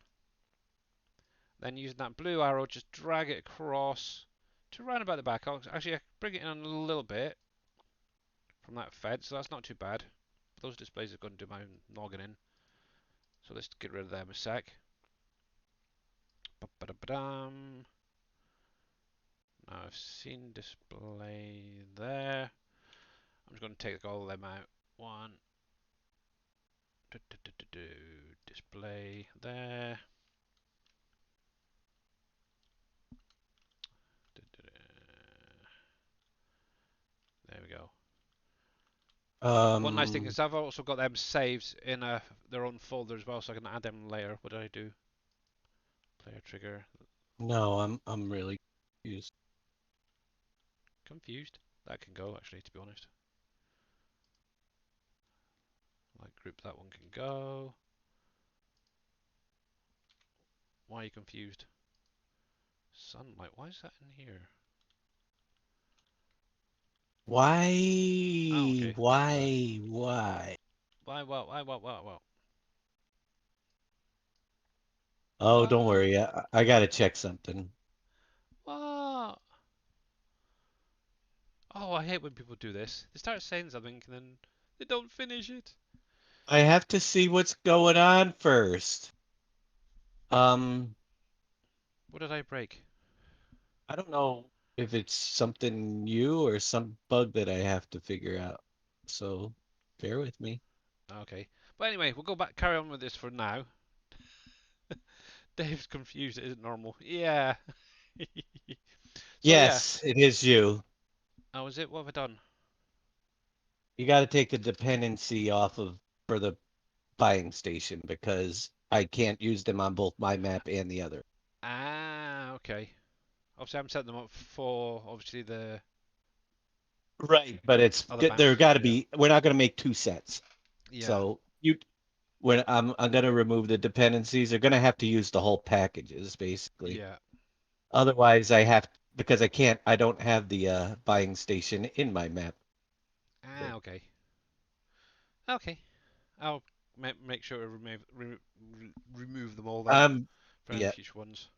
Then using that blue arrow, just drag it across to round about the back. Actually, I bring it in a little bit from that fed, so that's not too bad. Those displays are going to do my noggin in. So let's get rid of them a sec. Ba-ba-da-ba-dum. Now I've seen display there. I'm just going to take all of them out. One. Display there. There we go. One nice thing Um, is I've also got them saved in their own folder as well, so I can add them later. What did I do? Player trigger. no, I'm really confused. Confused. That can go actually, to be honest. Like group, that one can go. Why are you confused? Sunlight. Why is that in here? Oh, Why? okay. Got it. Why? Why? What? Oh, don't What? worry. I gotta check something. What? Oh, I hate when people do this. They start saying something and then they don't finish it. I have to see what's going on first. Um, What did I break? I don't know if it's something new or some bug that I have to figure out. So bear with me. Okay. But anyway, we'll go back, carry on with this for now. Dave's confused. It isn't normal. Yeah. So yeah. Yes, it is you. Oh, is it? What have I done? You got to take the dependency off of for the buying station because I can't use them on both my map and the other. Ah, okay. Obviously, I'm setting them up for obviously the Right, but other there maps. got to Yeah. be. We're not going to make 2 sets. Yeah. So you when I'm going to remove the dependencies, they're going to have to use the whole packages basically. Yeah. Otherwise, because I don't have the buying station in my map. Ah, So, okay. Okay. I'll make sure to remove them all then um, for any yeah, future ones.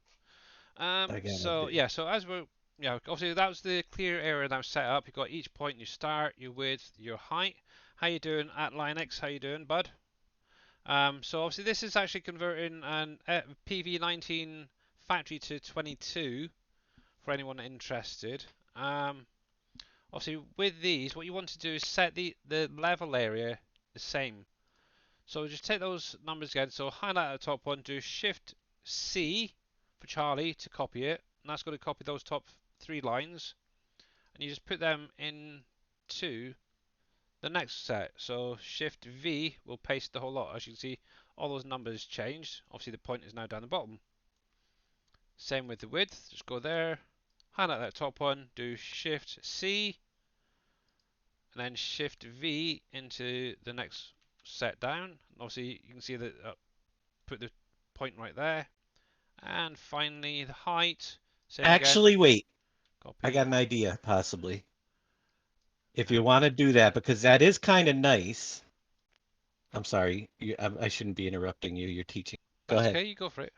I gotta So do. yeah. So as we're yeah, obviously that was the clear area now set up. You've got each point, your start, your width, your height. How you doing at Linux? How you doing, bud? So obviously this is actually converting an PV19 factory to 22 for anyone interested. Um, Obviously with these, what you want to do is set the level area the same. So just take those numbers again. So highlight the top one, do Shift C for Charlie to copy it, and that's going to copy those top 3 lines, and you just put them into the next set. So Shift V will paste the whole lot. As you can see, all those numbers changed. Obviously the point is now down the bottom. Same with the width, just go there, highlight that top one, do Shift C, and then Shift V into the next set down. Obviously you can see that put the point right there. And finally the height, same again. Actually, wait. I got Copy. an idea, possibly. If you And want to do that, because that is kind of nice. I'm sorry, I shouldn't be interrupting you. You're teaching. Go that's ahead. okay, you go for it.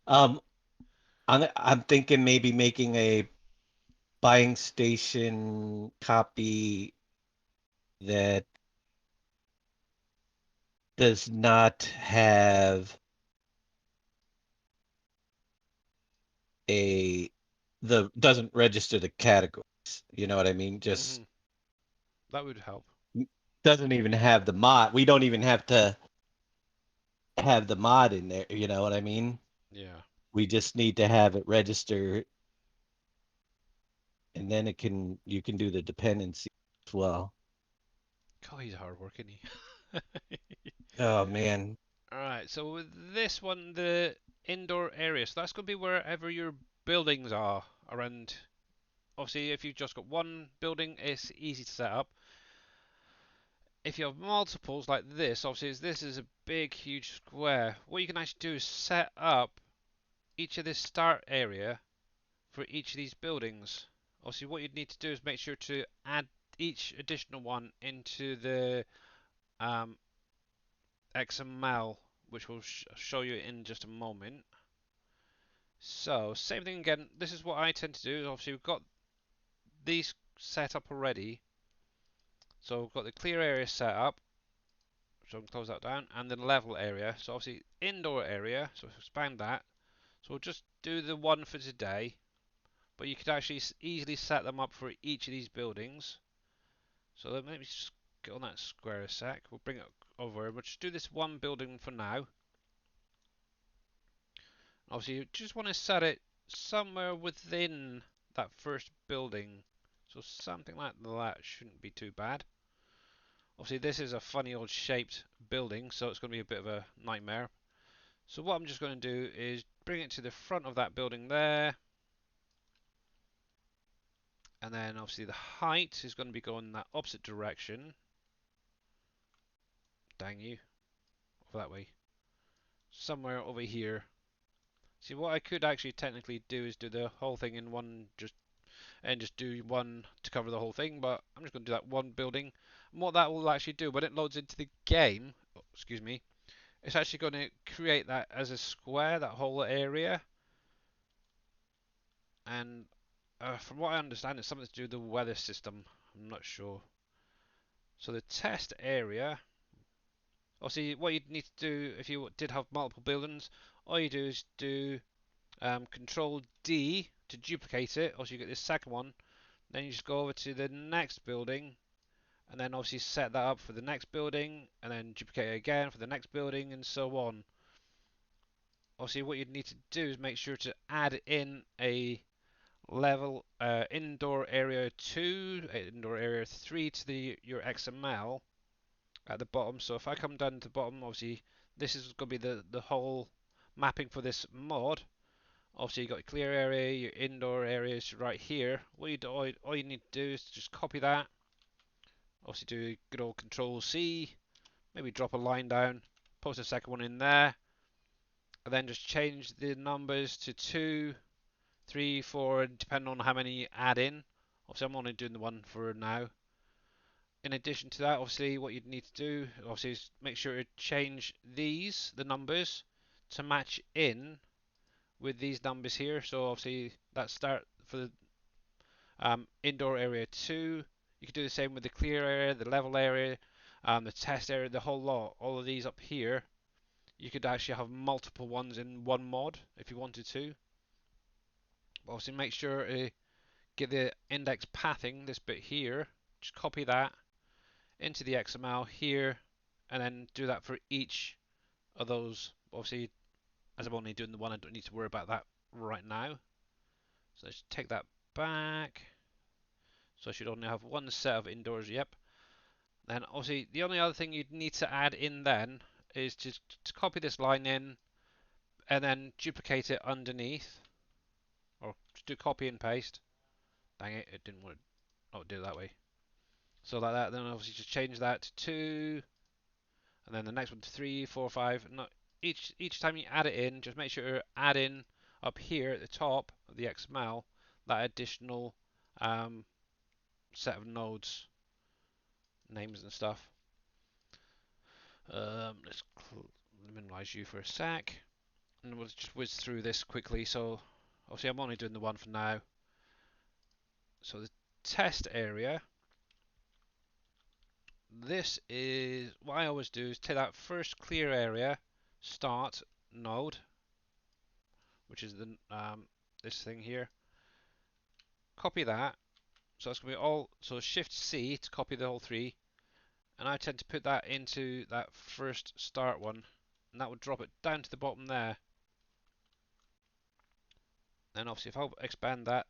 Um, I'm thinking maybe making a buying station copy that does not have a the doesn't register the categories. You know what I mean? Just Hmm. That would help. doesn't even have the mod. We don't even have to have the mod in there. You know what I mean? Yeah. We just need to have it register, and then it can you can do the dependency as well. God, he's hard work, isn't he? Oh man. Alright, so with this one, the indoor area, so that's going to be wherever your buildings are around. Obviously, if you've just got one building, it's easy to set up. If you have multiples like this, obviously this is a big, huge square. What you can actually do is set up each of this start area for each of these buildings. Obviously, what you'd need to do is make sure to add each additional one into the um, XML, which we'll show you in just a moment. So, same thing again. This is what I tend to do. Obviously, we've got these set up already. So, we've got the clear area set up. So, I can close that down. And the level area. So, obviously, indoor area. So, expand that. So, we'll just do the one for today. But you could actually easily set them up for each of these buildings. So, let me just get on that square a sec. We'll bring it over. We'll just do this one building for now. Obviously, you just want to set it somewhere within that first building. So something like that shouldn't be too bad. Obviously, this is a funny old shaped building, so it's going to be a bit of a nightmare. So what I'm just going to do is bring it to the front of that building there. And then obviously the height is going to be going in that opposite direction. Dang you. Over that way. Somewhere over here. See, what I could actually technically do is do the whole thing in one just do one to cover the whole thing, but I'm just going to do that one building. And what that will actually do when it loads into the game, oh, excuse me, it's actually going to create that as a square, that whole area. And from what I understand, it's something to do with the weather system. I'm not sure. So the test area, obviously what you'd need to do if you did have multiple buildings, all you do is do Control D to duplicate it. Also you get this second one, then you just go over to the next building and then obviously set that up for the next building and then duplicate it again for the next building and so on. Obviously what you'd need to do is make sure to add in a level indoor area 2, indoor area 3 to your XML at the bottom. So if I come down to the bottom, obviously this is going to be the whole mapping for this mod. Obviously you got your clear area, your indoor areas right here. All you need to do is just copy that. Obviously do good old Control C, maybe drop a line down, post a second one in there, and then just change the numbers to 2, 3, 4, depending on how many you add in. Obviously I'm only doing the one for now. In addition to that, obviously what you'd need to do, obviously, is make sure to change the numbers, to match in with these numbers here. So obviously that start for the indoor area 2. You could do the same with the clear area, the level area, the test area, the whole lot. All of these up here. You could actually have multiple ones in one mod if you wanted to. But obviously make sure to get the index pathing, this bit here. Just copy that into the XML here and then do that for each of those. Obviously, as I'm only doing the one, I don't need to worry about that right now. So let's take that back. So I should only have one set of indoors, yep. Then obviously the only other thing you'd need to add in then is to copy this line in and then duplicate it underneath. Or just do copy and paste. Dang it, it didn't want to do it that way. So like that, then obviously just change that to 2, and then the next one to 3, 4, 5. No, each time you add it in, just make sure you add in up here at the top of the XML that additional set of nodes, names and stuff. Let's minimize you for a sec, and we'll just whiz through this quickly. So obviously I'm only doing the one for now. So the test area, this is what I always do is take that first clear area, start node, which is the this thing here. Copy that. So it's gonna be all. So Shift C to copy the whole three, and I tend to put that into that first start one, and that would drop it down to the bottom there. Then obviously if I expand that,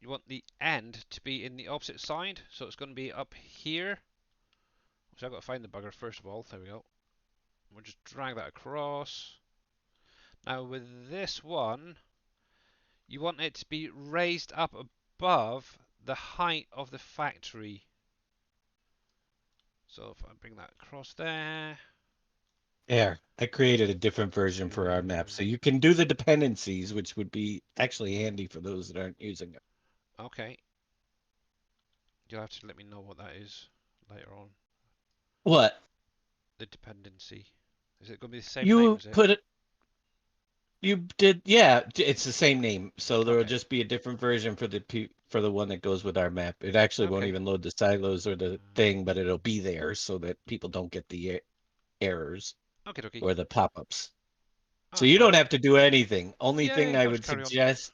you want the end to be in the opposite side, so it's going to be up here. So I've got to find the bugger first of all. There we go. We'll just drag that across. Now with this one, you want it to be raised up above the height of the factory. So if I bring that across there. There, I created a different version for our map. So you can do the dependencies, which would be actually handy for those that aren't using it. Okay. You'll have to let me know what that is later on. What? The dependency. Is it going to be the same name, You is it? put it, you did, yeah, it's the same name. So there will Okay. just be a different version for for the one that goes with our map. It actually won't Okay. even load the silos or the thing, but it'll be there so that people don't get the errors Okay, okay. or the pop-ups. Oh, So that's you don't fine. have to do anything. Only Yeah, thing yeah, I I'll just would carry on. suggest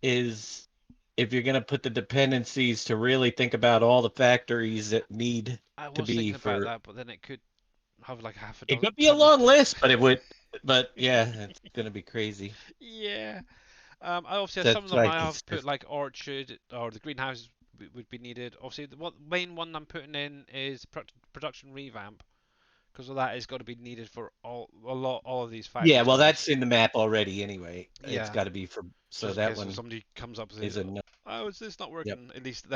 is if you're going to put the dependencies to really think about all the factories that need I to was be thinking about for that, but then it could have like half a it dozen could be a ton of long things. list, but it would, but yeah, it's going to be crazy. Yeah. I obviously So some of that's them why I it's have put like orchard or the greenhouse would be needed. Obviously, the main one I'm putting in is production revamp because of that is got to be needed for all of these yeah, factories well, because that's it's in the map already anyway. It's yeah. got to be for, so Just in that case if one somebody comes up with is it, a no. oh, is this not Yep. working? At least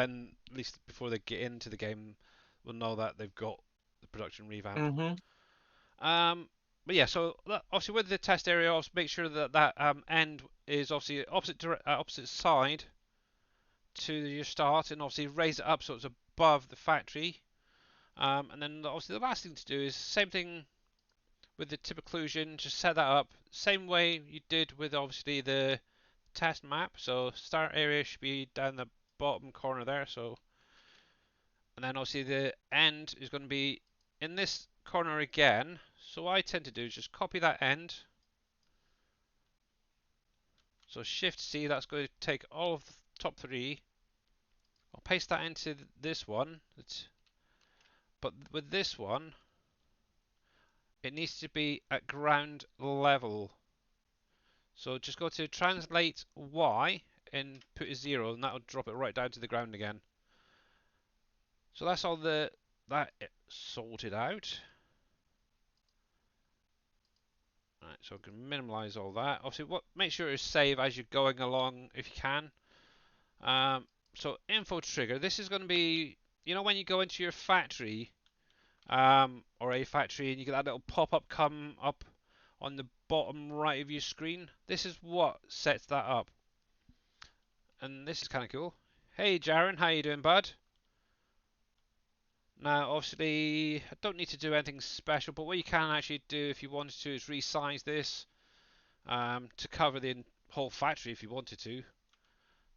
before they get into the game, we'll know that they've got the production revamp. Mm-hmm. But yeah, so obviously with the test area, also make sure that that end is obviously opposite side to your start, and obviously raise it up so it's above the factory. And then obviously the last thing to do is same thing with the tip occlusion. Just set that up same way you did with obviously the test map. So start area should be down the bottom corner there. So and then obviously the end is going to be in this corner again. So what I tend to do is just copy that end. So Shift C, that's going to take all of the top three. I'll paste that into this one. But with this one, it needs to be at ground level. So just go to translate Y and put a 0, and that'll drop it right down to the ground again. So that's all that sorted out. Right, so I can minimize all that. Obviously, make sure to save as you're going along if you can. So info trigger. This is going to be, you know, when you go into your factory or a factory and you get that little pop-up come up on the bottom right of your screen. This is what sets that up. And this is kind of cool. Hey Jaren, how you doing, bud? Now, obviously, I don't need to do anything special, but what you can actually do if you wanted to is resize this to cover the whole factory if you wanted to.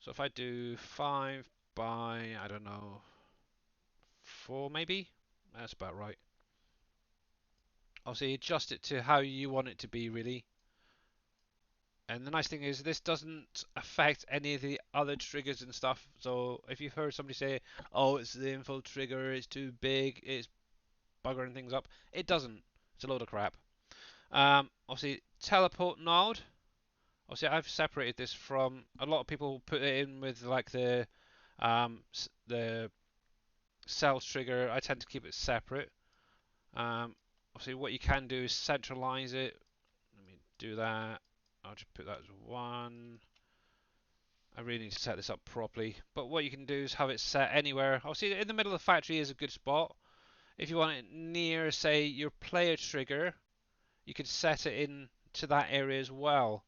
So if I do 5 by, I don't know, 4 maybe? That's about right. Obviously, adjust it to how you want it to be, really. And the nice thing is this doesn't affect any of the other triggers and stuff. So if you've heard somebody say, oh, it's the info trigger, it's too big, it's buggering things up, it doesn't. It's a load of crap. Obviously, teleport node. Obviously, I've separated this from, a lot of people put it in with like the cells trigger. I tend to keep it separate. Obviously, what you can do is centralize it. Let me do that. I'll just put that as 1. I really need to set this up properly. But what you can do is have it set anywhere. Obviously, in the middle of the factory is a good spot. If you want it near, say, your player trigger, you could set it in to that area as well.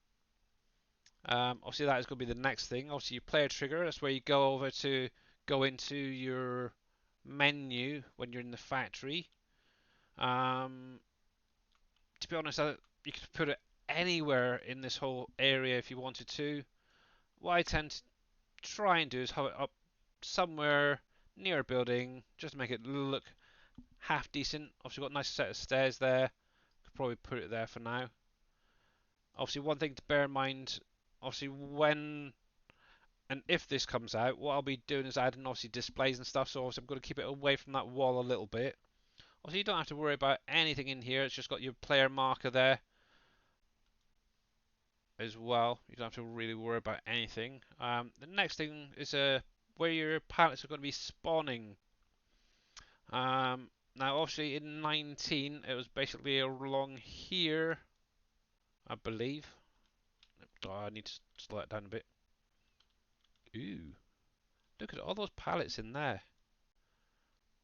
Obviously that is going to be the next thing. Obviously your player trigger, that's where you go over to go into your menu when you're in the factory. To be honest, you could put it anywhere in this whole area if you wanted to. What I tend to try and do is have it up somewhere near a building, just to make it look half decent. Obviously got a nice set of stairs there. Could probably put it there for now. Obviously one thing to bear in mind, obviously when and if this comes out, what I'll be doing is adding obviously displays and stuff, so obviously I'm going to keep it away from that wall a little bit. Obviously you don't have to worry about anything in here, it's just got your player marker there as well. You don't have to really worry about anything. The next thing is where your pallets are going to be spawning. Now obviously in 19 it was basically along here, I believe. Oh, I need to slow it down a bit. Ooh, look at all those pallets in there.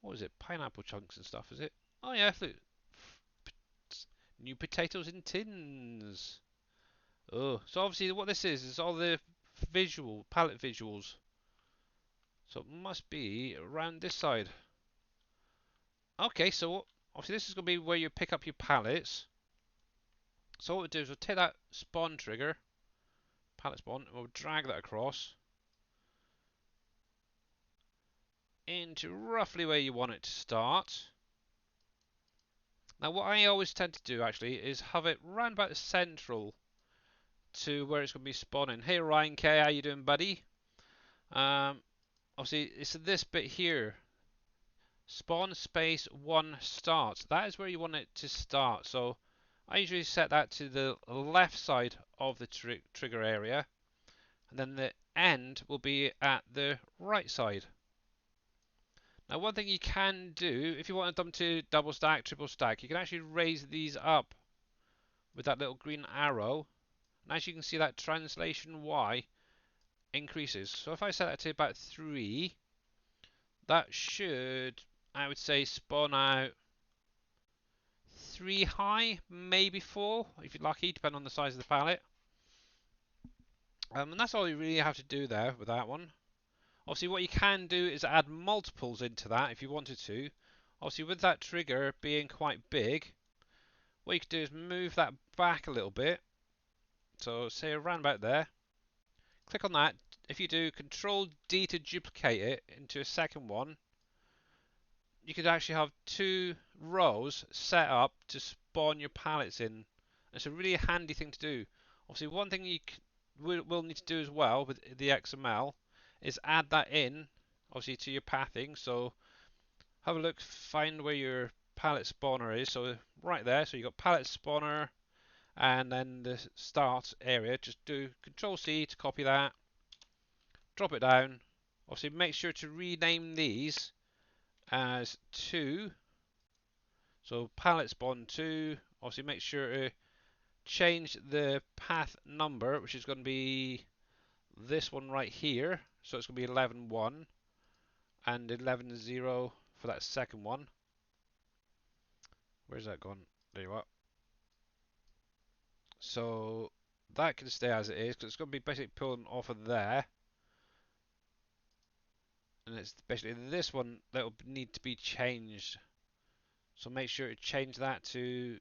What is it? Pineapple chunks and stuff, is it? Oh yeah, look. New potatoes in tins. Oh, so obviously what this is all the palette visuals. So it must be around this side. Okay, so obviously this is going to be where you pick up your pallets. So what we'll do is we'll take that spawn trigger, pallet spawn, and we'll drag that across into roughly where you want it to start. Now what I always tend to do actually is have it round about the central to where it's going to be spawning. Hey Ryan K, how you doing, buddy? Obviously it's this bit here. Spawn space 1 start. That is where you want it to start. So I usually set that to the left side of the trigger area, and then the end will be at the right side. Now one thing you can do, if you want them to double stack, triple stack, you can actually raise these up with that little green arrow. And as you can see, that translation Y increases. So if I set that to about 3, that should, I would say, spawn out 3 high, maybe 4, if you're lucky, depending on the size of the pallet. And that's all you really have to do there with that one. Obviously what you can do is add multiples into that if you wanted to. Obviously with that trigger being quite big, what you could do is move that back a little bit. So say around about there. Click on that. If you do Control D to duplicate it into a second one, you could actually have 2 rows set up to spawn your pallets in. It's a really handy thing to do. Obviously one thing you will need to do as well with the XML is add that in, obviously, to your pathing. So have a look, find where your pallet spawner is. So right there, so you've got pallet spawner and then the start area. Just do Control C to copy that, drop it down. Obviously make sure to rename these as 2. So pallet spawn 2. Obviously make sure to change the path number, which is going to be this one right here. So it's going to be 11.1 and 11.0 for that second one. Where's that gone? There you are. So that can stay as it is because it's going to be basically pulling off of there. And it's basically this one that will need to be changed. So make sure to change that to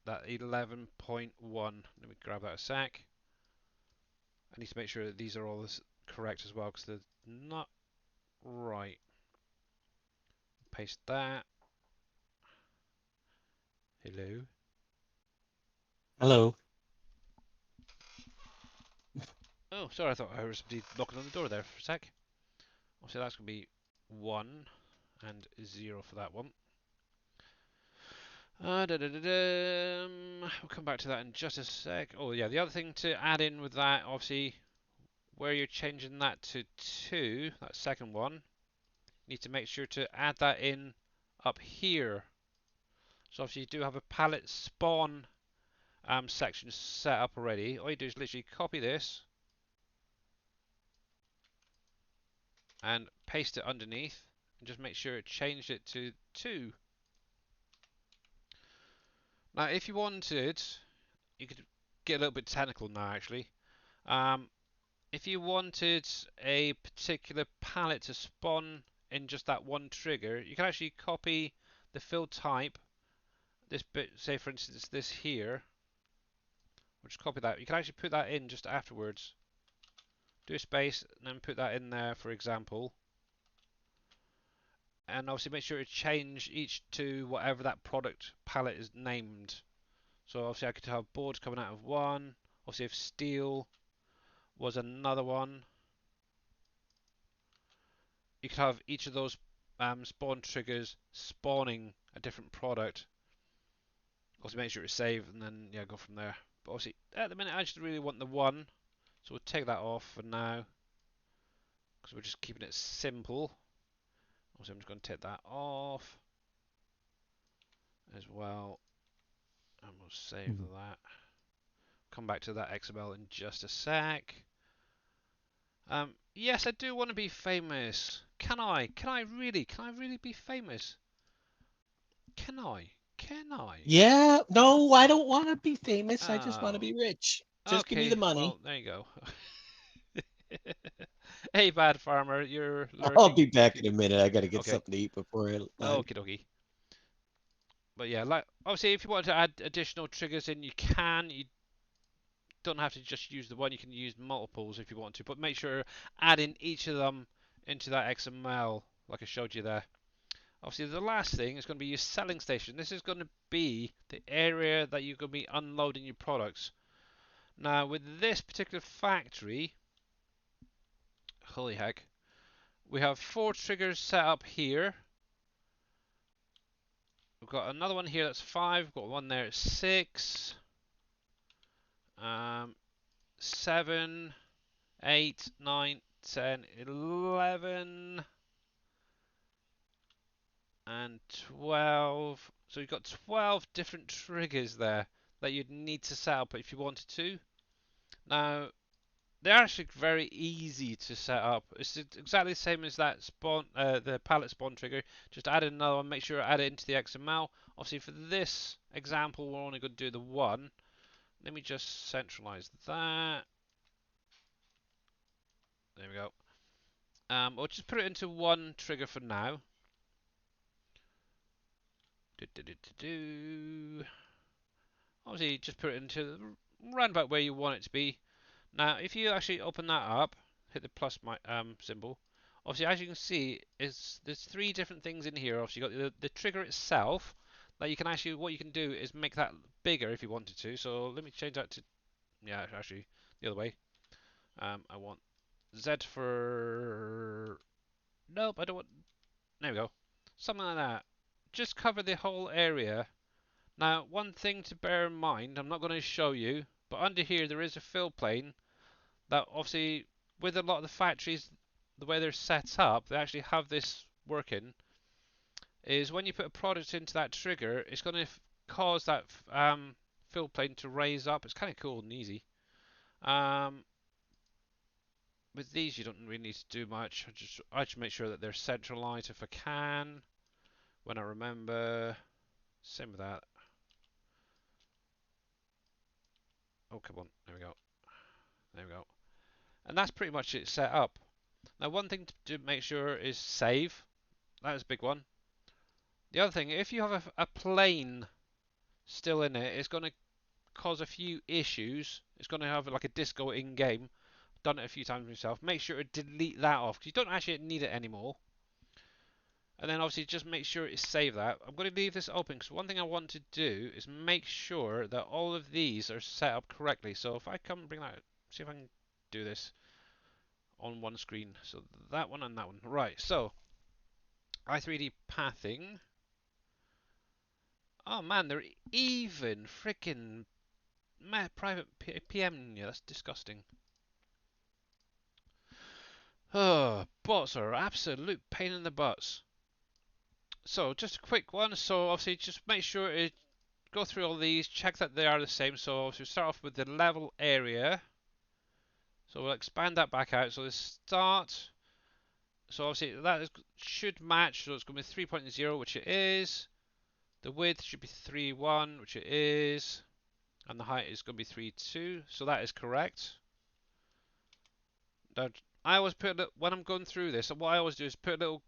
that 11.1. Let me grab that a sec. I need to make sure that these are all correct as well because they're not right. Paste that. Hello. Hello. Oh, sorry, I thought I heard somebody knocking on the door there for a sec. Obviously that's going to be 1 and 0 for that one. We'll come back to that in just a sec. Oh yeah, the other thing to add in with that, obviously, where you're changing that to 2, that second one, you need to make sure to add that in up here. So obviously you do have a pallet spawn section set up already. All you do is literally copy this and paste it underneath and just make sure it changed it to 2. Now if you wanted, you could get a little bit technical now, actually. If you wanted a particular palette to spawn in just that one trigger, you can actually copy the fill type. This bit, say for instance, this here. We'll just copy that. You can actually put that in just afterwards. Do a space and then put that in there, for example. And obviously make sure to change each to whatever that product palette is named. So obviously I could have boards coming out of one. Obviously if steel was another one, you could have each of those spawn triggers spawning a different product. Obviously make sure it's saved and then yeah, go from there. But obviously at the minute I just really want the one, so we'll take that off for now because we're just keeping it simple. Obviously I'm just going to take that off as well, and we'll save that. Come back to that XML in just a sec. Yes, I do want to be famous. Can I? Can I really? Can I really be famous? Can I? Can I? Yeah, no, I don't want to be famous. I just want to Oh, be rich. Just give me okay. the money. Well, there you go. Hey, bad farmer, you're I'll lurking. be back in a minute. I got to get Okay. something to eat before I. Okie dokie. But yeah, like obviously, if you want to add additional triggers in, you can. You don't have to just use the one. You can use multiples if you want to. But make sure adding each of them into that XML, like I showed you there. Obviously, the last thing is going to be your selling station. This is going to be the area that you're going to be unloading your products. Now, with this particular factory, holy heck, we have 4 triggers set up here. We've got another one here that's 5. We've got one there at 6, 7, 8, 9, 10, 11, and 12. So you've got 12 different triggers there that you'd need to set up if you wanted to. Now, they're actually very easy to set up. It's exactly the same as that spawn, the palette spawn trigger. Just add another one. Make sure to add it into the XML. Obviously, for this example, we're only going to do the one. Let me just centralize that. There we go. We'll just put it into one trigger for now. Obviously, just put it into round about where you want it to be. Now, if you actually open that up, hit the plus symbol. Obviously, as you can see, there's 3 different things in here. Obviously, you got the trigger itself. That you can actually, what you can do is make that bigger if you wanted to. So let me change that to, yeah, actually the other way. I want Z for, nope, I don't want. There we go, something like that. Just cover the whole area. Now, one thing to bear in mind, I'm not going to show you, but under here there is a fill plane that obviously with a lot of the factories, the way they're set up, they actually have this working, is when you put a product into that trigger, it's going to cause that fill plane to raise up. It's kind of cool and easy. With these, you don't really need to do much. I just make sure that they're centralized if I can, when I remember. Same with that. Oh, come on. There we go. There we go. And that's pretty much it set up. Now, one thing to make sure is save. That is a big one. The other thing, if you have a plane still in it, it's going to cause a few issues. It's going to have like a disco in game. Done it a few times myself. Make sure to delete that off because you don't actually need it anymore. And then obviously just make sure to save that. I'm going to leave this open because one thing I want to do is make sure that all of these are set up correctly. So if I come and bring that, see if I can do this on one screen. So that one and that one. Right, so i3D pathing. Oh man, they're even freaking private PM. Yeah, that's disgusting. Oh, bots are absolute pain in the butts. So just a quick one. So obviously just make sure to go through all these, check that they are the same. So obviously start off with the level area. So we'll expand that back out. So the start. So obviously that should match. So it's going to be 3.0, which it is. The width should be 3.1, which it is. and the height is going to be 3.2, so that is correct. Now, I always put when I'm going through this, what I always do is put a little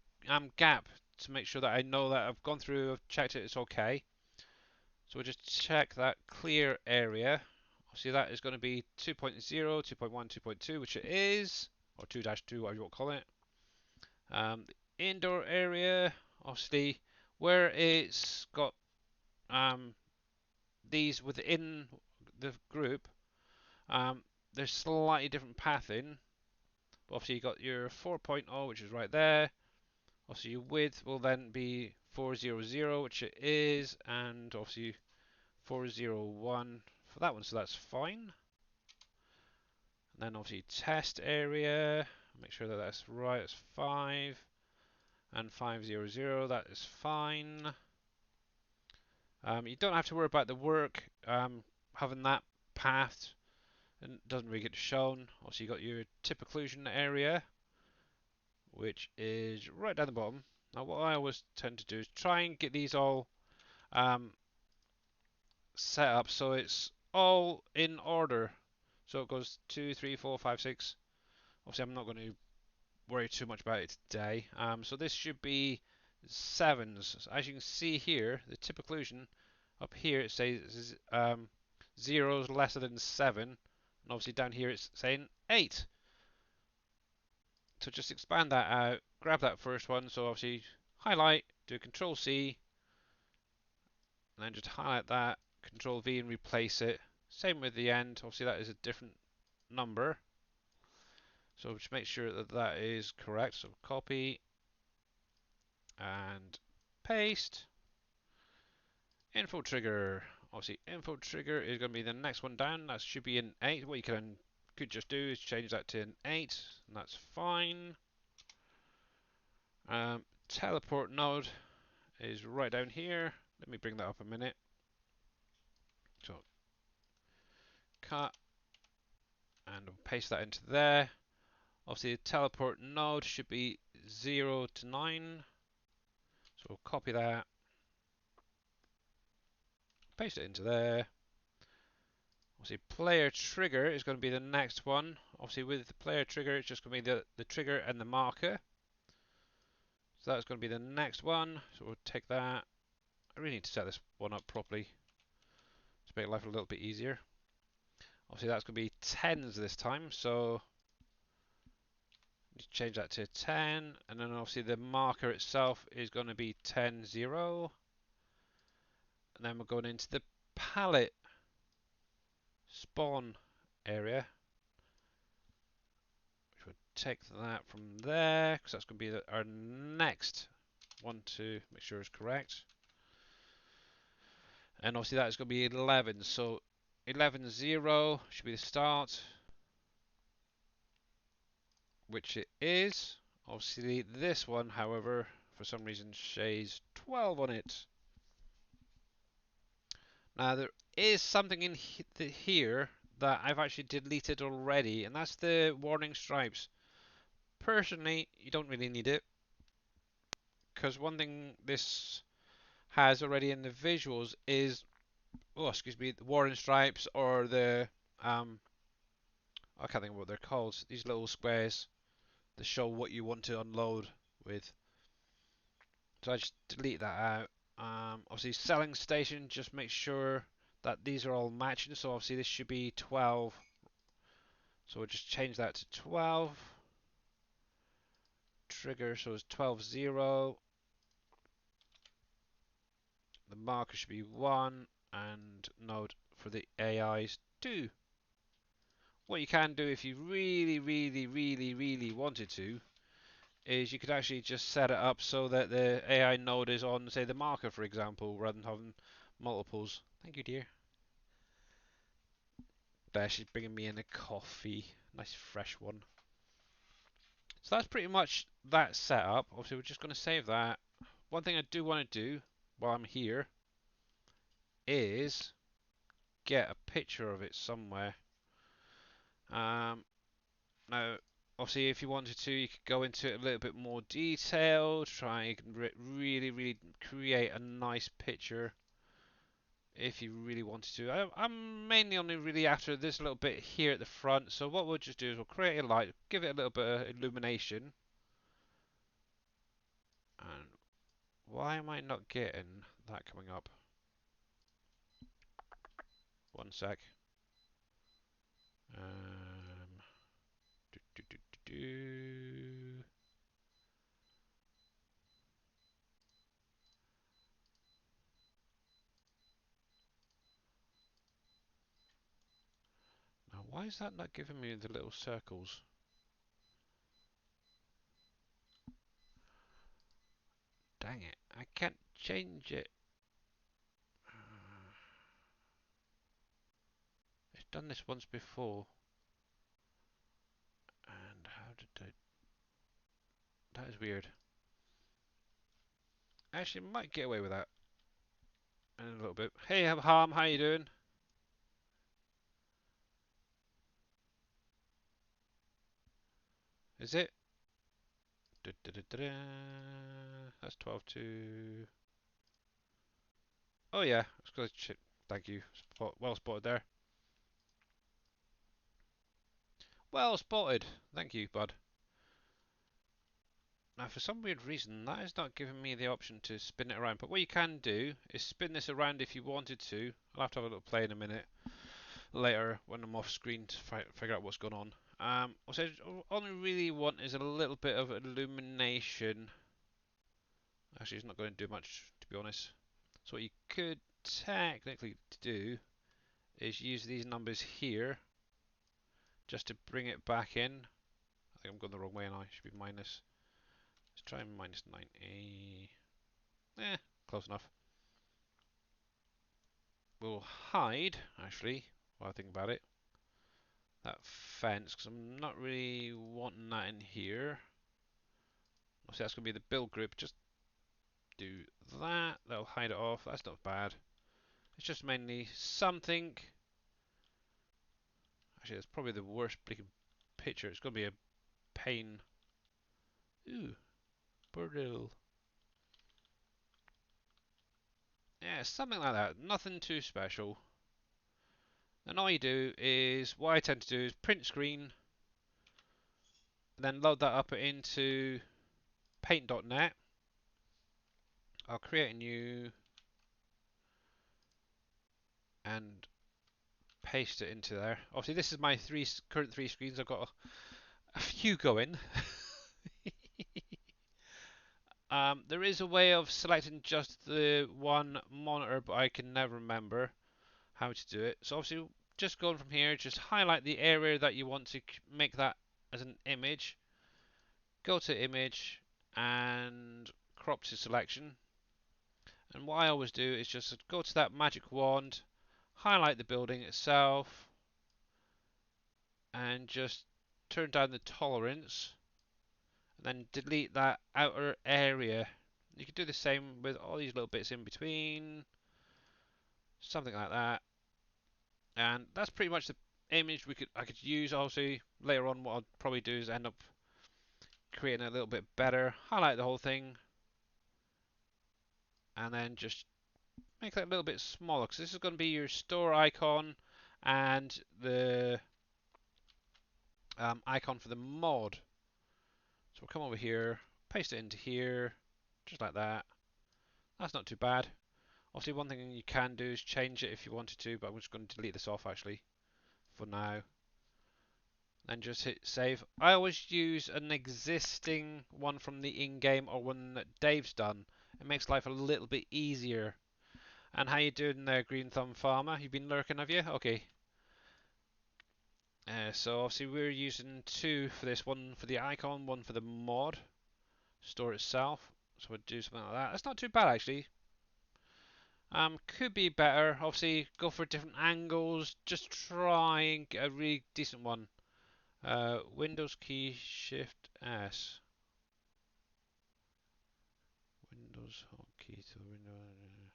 gap to make sure that I know that I've gone through, I've checked it, it's okay. So we'll just check that clear area. Obviously that is going to be 2.0, 2.1, 2.2, which it is, or 2-2, whatever you want to call it. The indoor area, obviously, where it's got these within the group, there's slightly different pathing. But obviously you got your 4.0, which is right there. Obviously your width will then be 400, which it is, and obviously 401 for that one, so that's fine. And then obviously test area, make sure that that's right, it's 5, and 500, that is fine. You don't have to worry about the work having that path, and doesn't really get shown. Obviously you got your tip occlusion area, which is right down the bottom. Now what I always tend to do is try and get these all set up so it's all in order. So it goes 2, 3, 4, 5, 6. Obviously I'm not going to worry too much about it today. So this should be 7s. As you can see here, the tip occlusion up here it says 0 is lesser than 7, and obviously down here it's saying 8. So just expand that out, grab that first one, so obviously highlight, do Control C, and then just highlight that, Control V and replace it. Same with the end, obviously that is a different number. So just make sure that that is correct. So copy and paste. Info trigger. Obviously info trigger is going to be the next one down. That should be an 8. What you could just do is change that to an 8, and that's fine. Teleport node is right down here. Let me bring that up a minute. So cut and paste that into there. Obviously the teleport node should be 0 to 9. So copy that, paste it into there. Obviously player trigger is going to be the next one. Obviously with the player trigger it's just going to be the trigger and the marker. So that's going to be the next one. So we'll take that. I really need to set this one up properly to make life a little bit easier. Obviously that's going to be 10s this time, so just change that to 10, and then obviously the marker itself is going to be 10, 0. And then we're going into the palette spawn area. Which would take that from there, because that's going to be our next one to make sure it's correct. And obviously that is going to be 11, so 11, 0 should be the start, which it is. Obviously this one, however, for some reason shays 12 on it. Now there is something in here that I've actually deleted already, and that's the warning stripes. Personally, you don't really need it, because one thing this has already in the visuals is, oh excuse me, the warning stripes, or the I can't think of what they're called, these little squares that show what you want to unload with. So I just delete that out. Obviously selling station, just make sure that these are all matching, so obviously this should be 12, so we'll just change that to 12. Trigger, so it's 12, 0. The marker should be 1, and node for the AIs 2. What you can do if you really wanted to is you could actually just set it up so that the AI node is on, say, the marker, for example, rather than having multiples. Thank you, dear. There, she's bringing me in a coffee. Nice fresh one. So that's pretty much that setup. Obviously, we're just going to save that. One thing I do want to do while I'm here is get a picture of it somewhere. Now, obviously, if you wanted to, you could go into it a little bit more detail, try and really create a nice picture if you really wanted to. I'm mainly only really after this little bit here at the front. So what we'll just do is we'll create a light, give it a little bit of illumination. And why am I not getting that coming up? One sec. Um, do, do, do, do, do. Now, why is that not giving me the little circles? Dang it, I can't change it. It's done this once before. And how did I... That is weird. Actually, might get away with that in a little bit. Hey, Harm, how you doing? Is it? Da, da, da, da, da. That's 12 to... Oh yeah, it's good. Shit. Thank you. Well spotted there. Well spotted. Thank you, bud. Now, for some weird reason, that is not giving me the option to spin it around. But what you can do is spin this around if you wanted to. I'll have to have a little play in a minute later when I'm off screen to figure out what's going on. Also, all I really want is a little bit of illumination. Actually, it's not going to do much, to be honest. So what you could technically do is use these numbers here just to bring it back in. I think I'm going the wrong way now. It should be minus. Let's try minus 9a. Close enough. We'll hide, actually, while I think about it, that fence, because I'm not really wanting that in here. Obviously, that's going to be the build group. Just do that. That'll hide it off. That's not bad. It's just mainly something. Actually, that's probably the worst bleaking picture. It's going to be a pain. Ooh, Burdell. Yeah, something like that. Nothing too special. And all you do is, what I tend to do is print screen, then load that up into paint.net. I'll create a new and paste it into there. Obviously, this is my current three screens. I've got a few going. There is a way of selecting just the one monitor, but I can never remember how to do it. So obviously, just going from here, just highlight the area that you want to make that as an image. Go to image and crop to selection. And what I always do is just go to that magic wand, highlight the building itself, and just turn down the tolerance, and then delete that outer area. You can do the same with all these little bits in between, something like that. And that's pretty much the image I could use. Obviously, later on, what I'll probably do is end up creating a little bit better, highlight the whole thing, and then just make that a little bit smaller, because this is going to be your store icon and the icon for the mod. So we'll come over here, paste it into here, just like that. That's not too bad. Obviously, one thing you can do is change it if you wanted to, but I'm just going to delete this off actually for now. Then just hit save. I always use an existing one from the in-game or one that Dave's done. It makes life a little bit easier. And how you doing there, Green Thumb Farmer? You've been lurking, have you? Okay. So obviously we're using two for this, one for the icon, one for the mod store itself. So we'll do something like that. That's not too bad actually. Could be better. Obviously, go for different angles. Just try and get a really decent one. Windows key Shift S. Windows hotkey to Windows.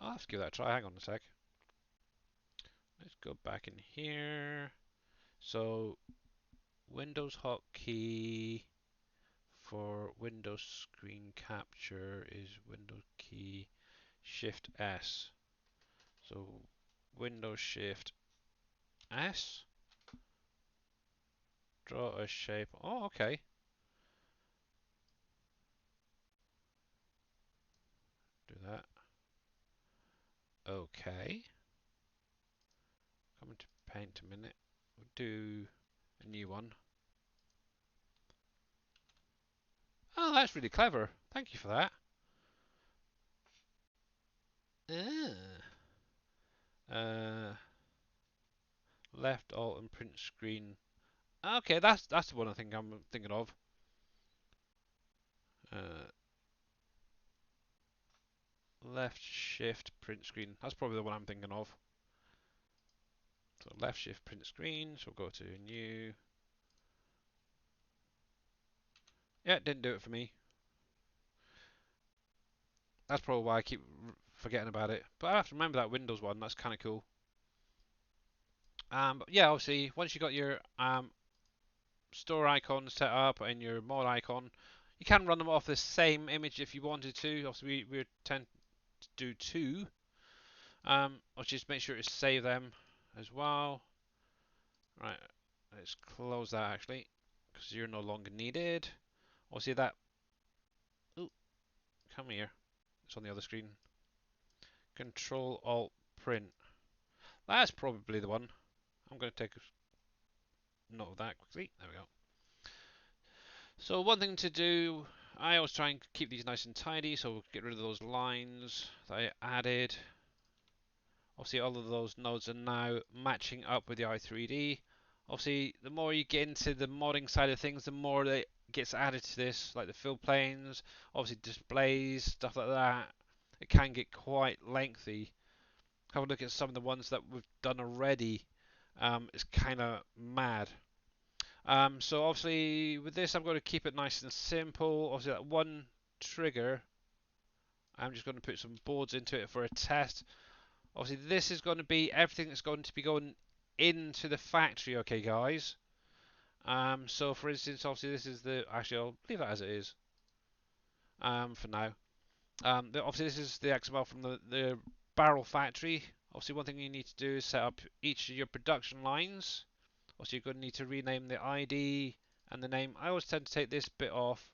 I'll have to give that a try. Hang on a sec. Let's go back in here. So Windows hotkey for Windows screen capture is Windows key Shift S. So Windows Shift S, draw a shape. Oh, okay. Do that. Okay. Come to Paint a minute. We'll do a new one. Oh, that's really clever. Thank you for that. Uh, left alt and print screen. Okay, that's the one I think I'm thinking of. Uh, left shift print screen. That's probably the one I'm thinking of. So left shift print screen. So we'll go to new. Yeah, it didn't do it for me. That's probably why I keep forgetting about it. But I have to remember that Windows one. That's kind of cool. But yeah, obviously, once you got your store icon set up and your mod icon, you can run them off the same image if you wanted to. Obviously, we tend to do two. I'll just make sure to save them as well. Right, let's close that actually, because you're no longer needed. Obviously that. Ooh, come here. It's on the other screen. Control Alt Print. That's probably the one. I'm going to take a note of that quickly. There we go. So one thing to do, I always try and keep these nice and tidy, so we'll get rid of those lines that I added. Obviously all of those nodes are now matching up with the i3D. Obviously the more you get into the modding side of things, the more that gets added to this, like the fill planes, obviously displays, stuff like that. It can get quite lengthy. Have a look at some of the ones that we've done already. It's kind of mad. So obviously with this I'm going to keep it nice and simple. Obviously that one trigger, I'm just going to put some boards into it for a test. Obviously this is going to be everything that's going to be going into the factory, okay guys. So for instance, obviously this is the, actually I'll leave that as it is for now. Obviously this is the XML from the barrel factory. Obviously one thing you need to do is set up each of your production lines. Also, you're going to need to rename the ID and the name. I always tend to take this bit off.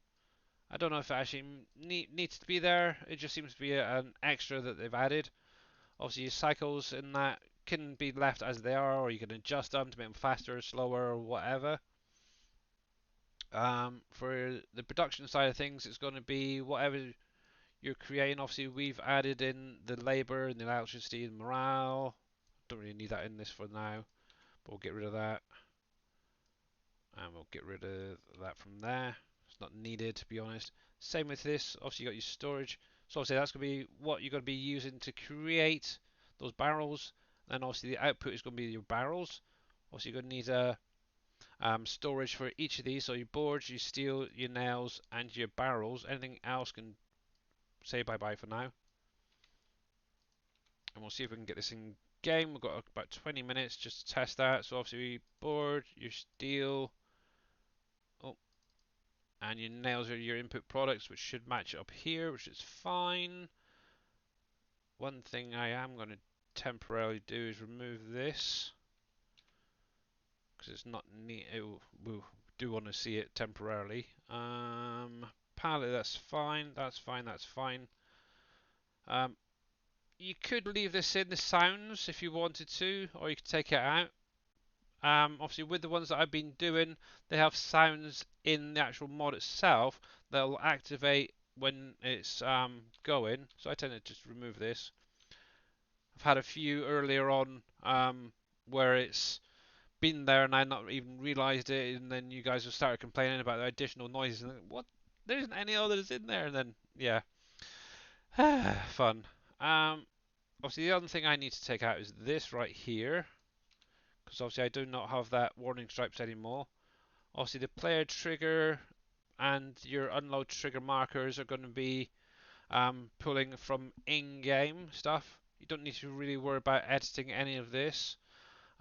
I don't know if it actually needs to be there. It just seems to be an extra that they've added. Obviously, your cycles in that can be left as they are, or you can adjust them to make them faster, slower, or whatever. For the production side of things, it's going to be whatever you're creating. Obviously, we've added in the labor and the electricity and morale. Don't really need that in this for now, but we'll get rid of that. And we'll get rid of that from there. It's not needed, to be honest. Same with this. Obviously, you got your storage. So obviously, that's going to be what you're going to be using to create those barrels. Then obviously, the output is going to be your barrels. Obviously, you're going to need a storage for each of these. So your boards, your steel, your nails, and your barrels. Anything else can say bye-bye for now. And we'll see if we can get this in game. We've got about 20 minutes just to test that. So obviously, board, your steel. Oh, and your nails are your input products, which should match up here, which is fine. One thing I am going to temporarily do is remove this because it's not neat. We do want to see it temporarily. Palette, that's fine. That's fine. That's fine. You could leave this in the sounds if you wanted to, or you could take it out. Obviously, with the ones that I've been doing, they have sounds in the actual mod itself that will activate when it's going. So I tend to just remove this. I've had a few earlier on where it's been there and I not even realised it, and then you guys have started complaining about the additional noises. And what? There isn't any others in there. And then yeah, fun. Obviously, the other thing I need to take out is this right here, because obviously I do not have that warning stripes anymore. Obviously the player trigger and your unload trigger markers are going to be pulling from in-game stuff. You don't need to really worry about editing any of this.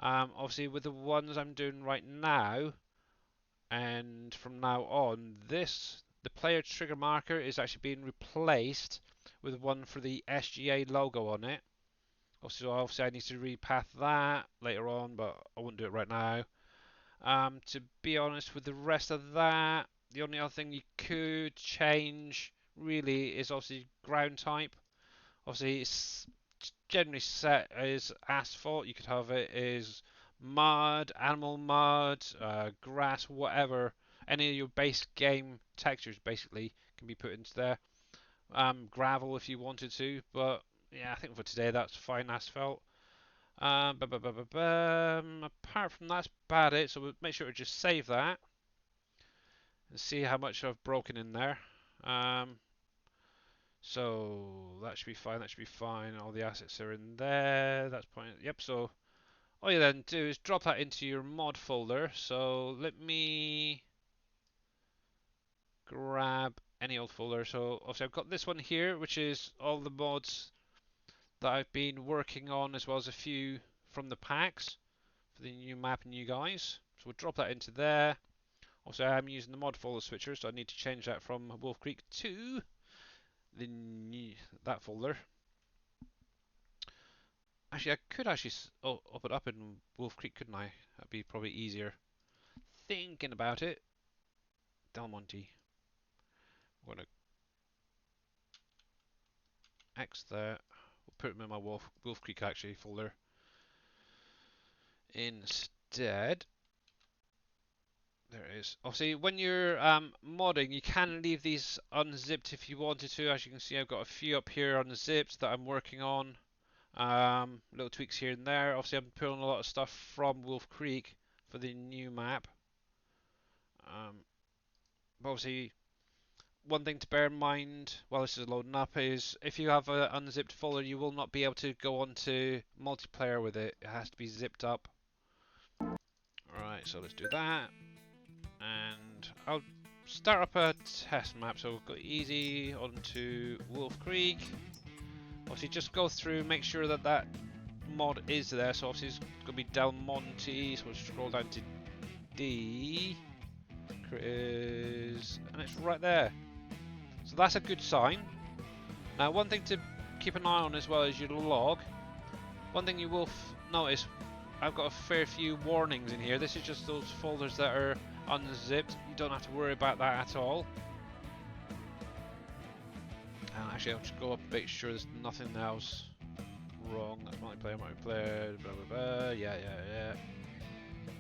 Obviously with the ones I'm doing right now and from now on, the player trigger marker is actually being replaced with one for the SGA logo on it. So obviously I need to repath that later on, but I won't do it right now. To be honest, with the rest of that, the only other thing you could change really is obviously ground type. Obviously, it's generally set as asphalt. You could have it as mud, animal mud, grass, whatever. Any of your base game textures basically can be put into there. Gravel if you wanted to, but yeah, I think for today that's fine asphalt. Apart from that's about it. So we'll make sure to just save that and see how much I've broken in there. So that should be fine. That should be fine. All the assets are in there. That's point. Yep. So all you then do is drop that into your mod folder. So let me grab any old folder. So obviously I've got this one here, which is all the mods that I've been working on, as well as a few from the packs for the new map and you guys. So we'll drop that into there. Also, I'm using the mod folder switcher, so I need to change that from WolfCreek to the that folder. Actually, I could actually up it up in WolfCreek, couldn't I? That'd be probably easier. Thinking about it. Del Monte. I'm gonna X that. We'll put them in my WolfCreek actually folder instead. There it is. Obviously, when you're modding, you can leave these unzipped if you wanted to. As you can see, I've got a few up here unzipped that I'm working on. Little tweaks here and there. Obviously, I'm pulling a lot of stuff from WolfCreek for the new map. But obviously, one thing to bear in mind while this is loading up is if you have an unzipped folder, you will not be able to go on to multiplayer with it. It has to be zipped up. Alright, so let's do that. And I'll start up a test map. So we've got easy onto WolfCreek. Obviously, just go through, make sure that that mod is there. So obviously, it's going to be Del Monte. So we'll scroll down to D. Critters, and it's right there. So that's a good sign. Now, one thing to keep an eye on as well is your log. One thing you will notice, I've got a fair few warnings in here. This is just those folders that are unzipped. You don't have to worry about that at all. And actually, I'll just go up and make sure there's nothing else wrong. That's multiplayer, blah blah blah. Yeah.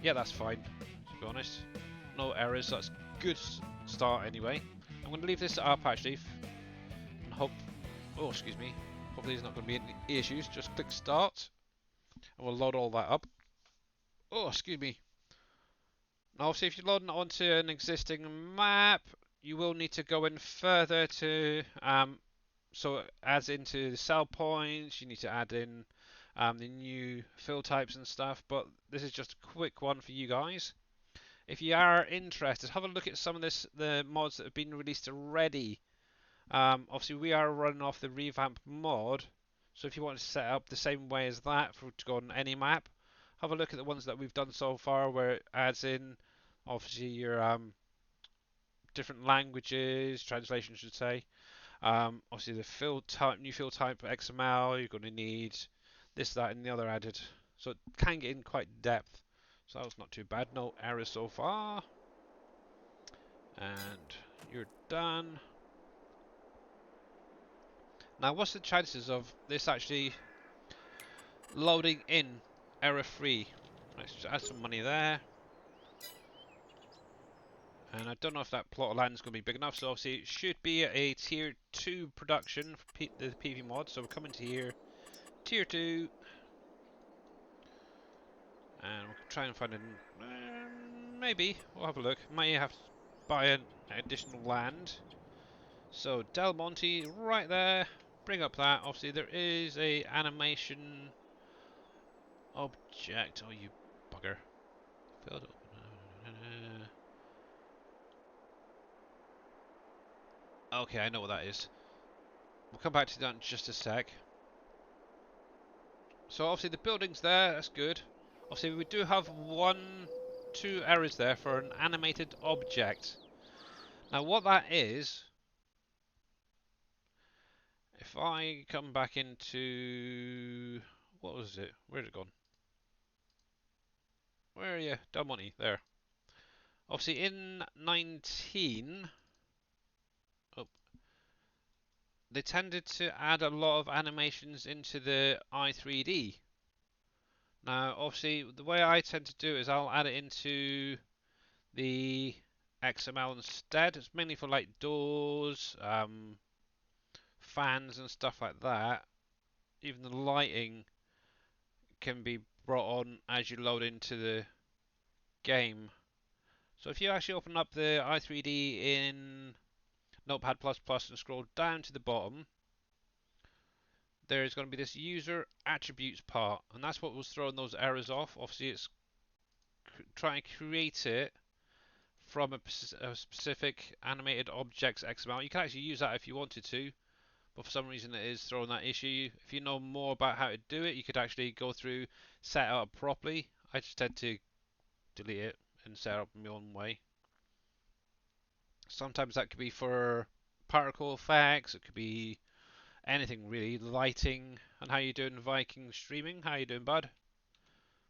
Yeah, that's fine, to be honest. No errors, so that's a good start anyway. I'm going to leave this up actually, and hope, oh excuse me, hopefully there's not going to be any issues. Just click start, and we'll load all that up. Oh excuse me. Now obviously if you're loading it onto an existing map, you will need to go in further to, so as into the sell points, you need to add in the new fill types and stuff, but this is just a quick one for you guys. If you are interested, have a look at some of the mods that have been released already. Obviously, we are running off the revamp mod, so if you want to set up the same way as that to go on any map, have a look at the ones that we've done so far, where it adds in obviously your different languages, translation should say. Obviously, the fill type, new fill type XML, you're going to need this, that, and the other added, so it can get in quite depth. So that was not too bad. No errors so far. And you're done. Now, what's the chances of this actually loading in error-free? Let's just add some money there. And I don't know if that plot of land is going to be big enough. So obviously it should be a tier 2 production for the PV mod. So we're coming to here, tier 2. And we'll try and find an... maybe. We'll have a look. Might have to buy an additional land. So Del Monte right there. Bring up that. Obviously there is a animation object. Oh you bugger. Filled up. Okay, I know what that is. We'll come back to that in just a sec. So obviously the building's there, that's good. Obviously we do have two errors there for an animated object. Now what that is, if I come back into what was it? Where's it gone? Where are you? Del Monte, there. Obviously in 19, oh, they tended to add a lot of animations into the i3D. Now, obviously, the way I tend to do it is I'll add it into the XML instead. It's mainly for like doors, fans and stuff like that. Even the lighting can be brought on as you load into the game. So if you actually open up the i3D in Notepad++ and scroll down to the bottom, there is going to be this user attributes part, and that's what was throwing those errors off. Obviously, it's trying to create it from a specific animated objects XML. You can actually use that if you wanted to, but for some reason it is throwing that issue. If you know more about how to do it, you could actually go through, set it up properly. I just tend to delete it and set it up my own way. Sometimes that could be for particle effects, it could be anything really, lighting, and how you doing Viking streaming, how you doing bud?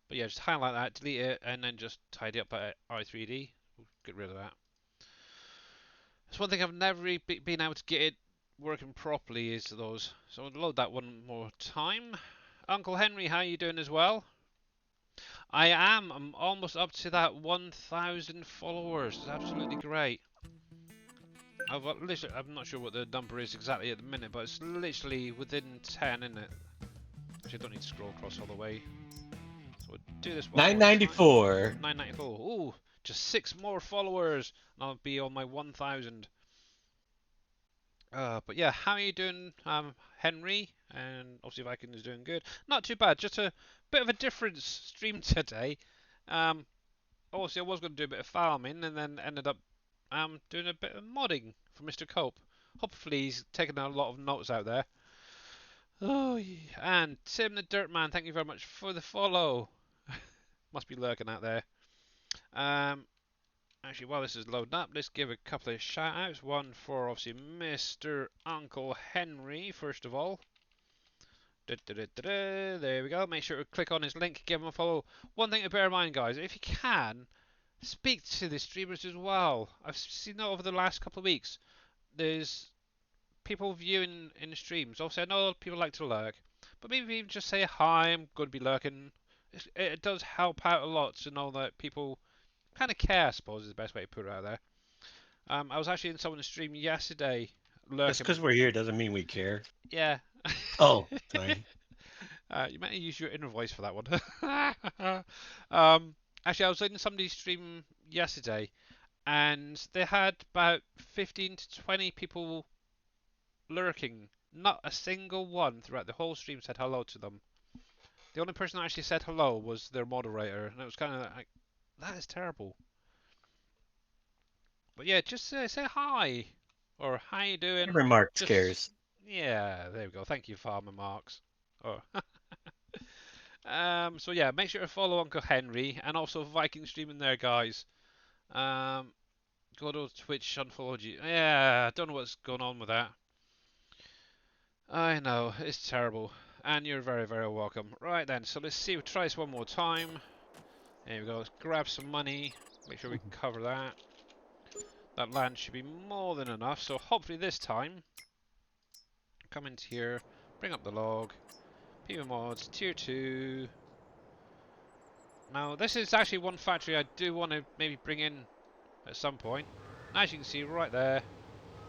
But yeah, just highlight that, delete it, and then just tidy up that i3D. We'll get rid of that. That's one thing I've never really been able to get it working properly is those. So I'll load that one more time. Uncle Henry, how you doing as well? I am. I'm almost up to that 1,000 followers. It's absolutely great. I'm not sure what the number is exactly at the minute, but it's literally within 10, isn't it? Actually, I don't need to scroll across all the way. So we'll do this one more time. 994. 994. Ooh, just 6 more followers, and I'll be on my 1,000. But yeah, how are you doing, Henry? And obviously Viking is doing good. Not too bad. Just a bit of a different stream today. Obviously I was going to do a bit of farming, and then ended up doing a bit of modding for Mr. Cope. Hopefully he's taken a lot of notes out there. Oh, yeah. And Tim the Dirtman, thank you very much for the follow. Must be lurking out there. Actually, while this is loading up, let's give a couple of shout outs. One for obviously Mr. Uncle Henry, first of all. There we go. Make sure to click on his link, give him a follow. One thing to bear in mind, guys, if you can, speak to the streamers as well. I've seen that over the last couple of weeks. There's people viewing in the streams. Obviously, I know people like to lurk, but maybe even just say hi, I'm going to be lurking. It does help out a lot to know that people kind of care, I suppose, is the best way to put it out there. I was actually in someone's stream yesterday, Just lurking. because we're here doesn't mean we care. Yeah. Oh, sorry. You might use your inner voice for that one. Actually, I was in somebody's stream yesterday, and they had about 15 to 20 people lurking. Not a single one throughout the whole stream said hello to them. The only person that actually said hello was their moderator, and it was kind of like, that is terrible. But yeah, just say hi, or how you doing? Every mark Just scares. yeah, there we go. Thank you, Farmer Marks. Oh. So yeah, make sure to follow Uncle Henry and also Viking streaming there, guys. Go to Twitch, unfollowed you. Yeah, I don't know what's going on with that. I know, it's terrible. And you're very, very welcome. Right then, so let's see, we'll try this one more time. There we go, let's grab some money. Make sure we cover that. That land should be more than enough, so hopefully this time, come into here, bring up the log, PV mods, tier 2. Now, this is actually one factory I do want to maybe bring in at some point. As you can see right there,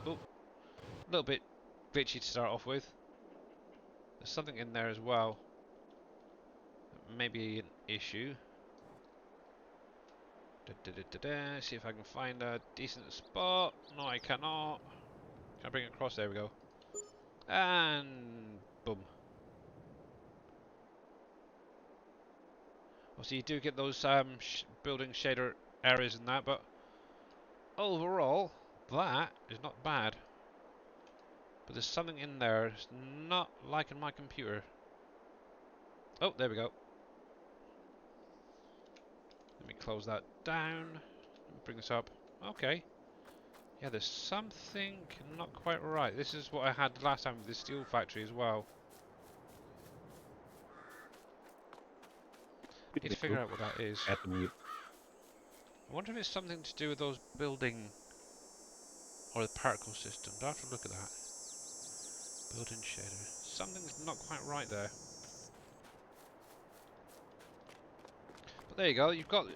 oh, a little bit glitchy to start off with. There's something in there as well. Maybe an issue. See if I can find a decent spot. No, I cannot. Can I bring it across? There we go. And boom. Obviously, you do get those building shader areas and that, but overall, that is not bad. But there's something in there that's not liking my computer. Oh, there we go. Let me close that down. Bring this up. Okay. Yeah, there's something not quite right. This is what I had last time with the steel factory as well. Need to figure out what that is. At the mute. I wonder if it's something to do with those building or the particle system. Do I have to look at that? Building shader. Something's not quite right there. But there you go. You've got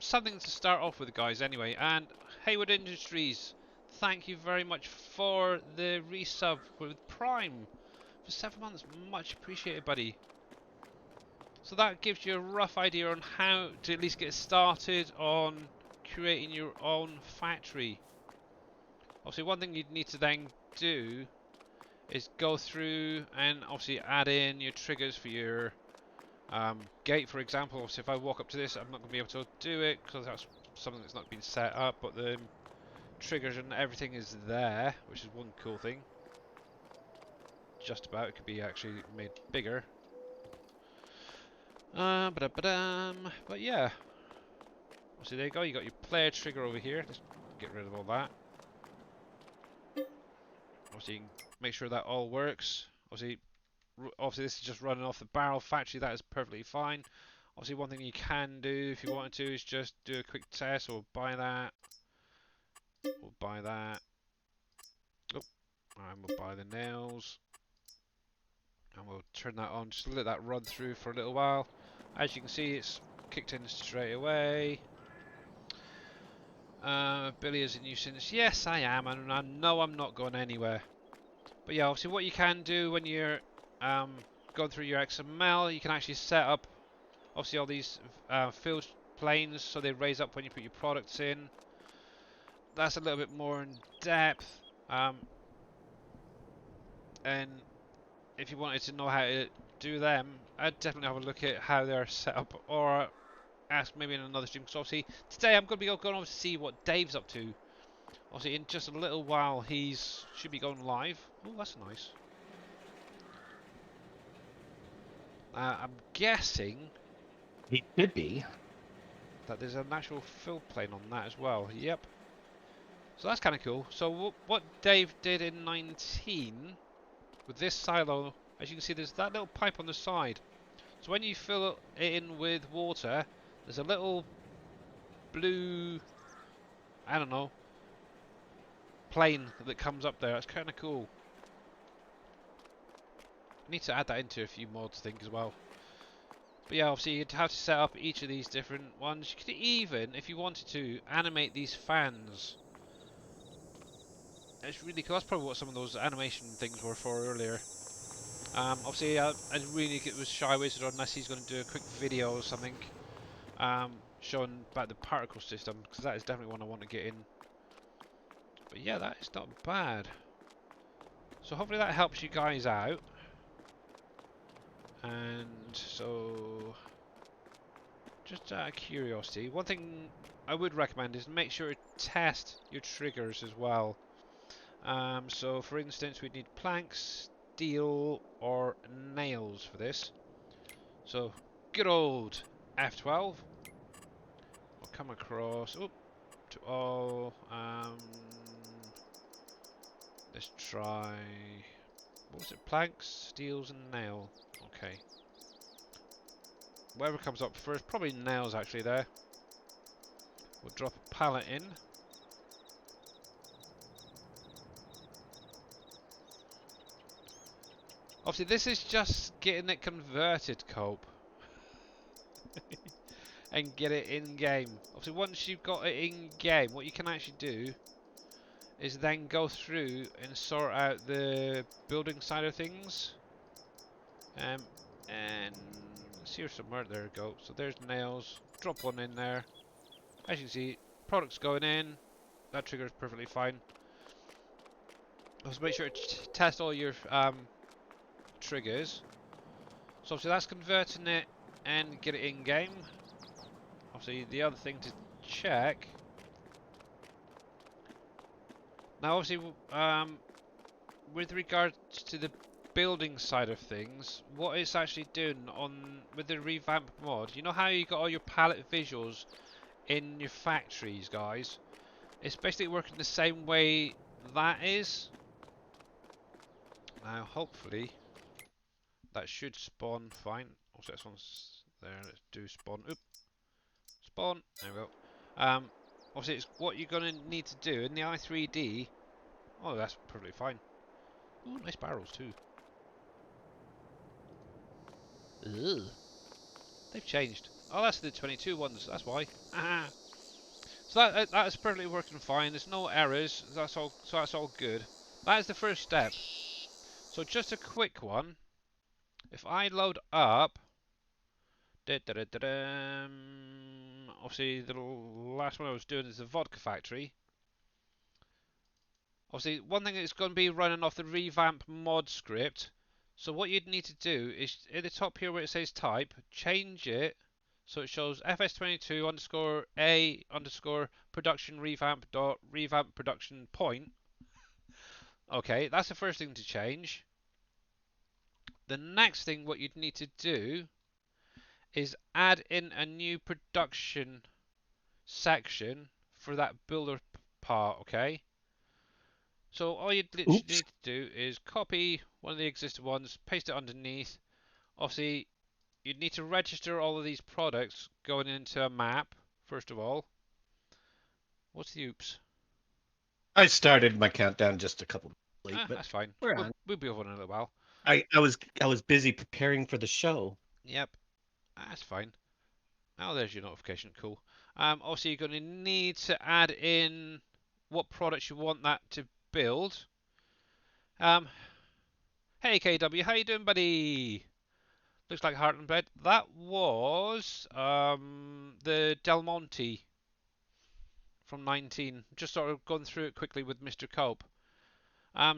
something to start off with, guys. Anyway, and Hayward Industries, thank you very much for the resub with Prime for 7 months. Much appreciated, buddy. So that gives you a rough idea on how to at least get started on creating your own factory. Obviously, one thing you'd need to then do is go through and obviously add in your triggers for your gate, for example. Obviously, if I walk up to this, I'm not going to be able to do it because that's something that's not been set up, but the triggers and everything is there, which is one cool thing. Just about. It could be actually made bigger. But yeah. So there you go, you got your player trigger over here. Let's get rid of all that. Obviously you can make sure that all works. Obviously this is just running off the barrel factory, that is perfectly fine. Obviously one thing you can do if you wanted to is just do a quick test. We'll buy that. We'll buy that. Oh, and we'll buy the nails. And we'll turn that on, just let that run through for a little while. As you can see, it's kicked in straight away. Billy is a nuisance. Yes, I am, and I know I'm not going anywhere. But yeah, obviously what you can do when you're going through your XML, you can actually set up obviously all these field planes so they raise up when you put your products in. That's a little bit more in depth. And if you wanted to know how to do them, I'd definitely have a look at how they're set up, or ask maybe in another stream, because obviously today I'm going to be going over to see what Dave's up to. Obviously in just a little while should be going live. Oh, that's nice. I'm guessing He could be. that there's an actual fill plane on that as well. Yep. So that's kind of cool. So what Dave did in 19 with this silo, as you can see, there's that little pipe on the side. So when you fill it in with water, there's a little blue, I don't know, plane that comes up there. That's kind of cool. I need to add that into a few mods, I think, as well. But yeah, obviously you'd have to set up each of these different ones. You could even, if you wanted to, animate these fans. It's really cool. That's probably what some of those animation things were for earlier. Obviously, I really think it was Shy Wizard, unless he's going to do a quick video or something showing about the particle system, because that is definitely one I want to get in. But yeah, that is not bad. So hopefully that helps you guys out. And so, just out of curiosity, one thing I would recommend is make sure to test your triggers as well. So for instance, we'd need planks, steel, or nails for this. So good old F12. We'll come across to all. Let's try. What was it? Planks, steels, and nail. Okay. Whatever comes up first, probably nails actually there. We'll drop a pallet in. Obviously, this is just getting it converted, Cope. And get it in-game. Obviously, once you've got it in-game, what you can actually do is then go through and sort out the building side of things. And see here somewhere, there we go. So there's nails, drop one in there. As you can see, products going in. That trigger is perfectly fine. Also make sure to test all your triggers. So obviously that's converting it and get it in game. Obviously the other thing to check. Now obviously with regards to the building side of things, what it's actually doing with the revamp mod, you know how you got all your palette visuals in your factories, guys? It's basically working the same way that is. Now hopefully that should spawn fine. Also this one's There, let's do spawn. Oop, spawn. There we go. Um, Obviously, it's what you're gonna need to do in the i3D. Oh, that's perfectly fine. Ooh, nice barrels too. Ugh, they've changed. Oh, that's the 22 ones. That's why. So that is perfectly working fine. There's no errors. That's all. So that's all good. That is the first step. So just a quick one. If I load up, obviously the last one I was doing is the vodka factory. Obviously, one thing is going to be running off the revamp mod script. So what you'd need to do is at the top here where it says type, change it so it shows fs22 underscore a underscore production revamp dot revamp production point. Okay, that's the first thing to change. The next thing what you'd need to do is add in a new production section for that builder part, okay? So all you literally Oops. need to do is copy one of the existing ones, paste it underneath. Obviously, you'd need to register all of these products going into a map, first of all. What's the oops? I started my countdown just a couple minutes late, Ah, but that's fine. we're We'll, on. we'll be over in a little while. I was busy preparing for the show. Yep, that's fine. Now there's your notification. Cool. Also, you're going to need to add in what products you want that to build. Um, hey KW, how you doing, buddy? Looks like Heart and Bread. That was the Del Monte from 19. Just sort of going through it quickly with Mr. Cope.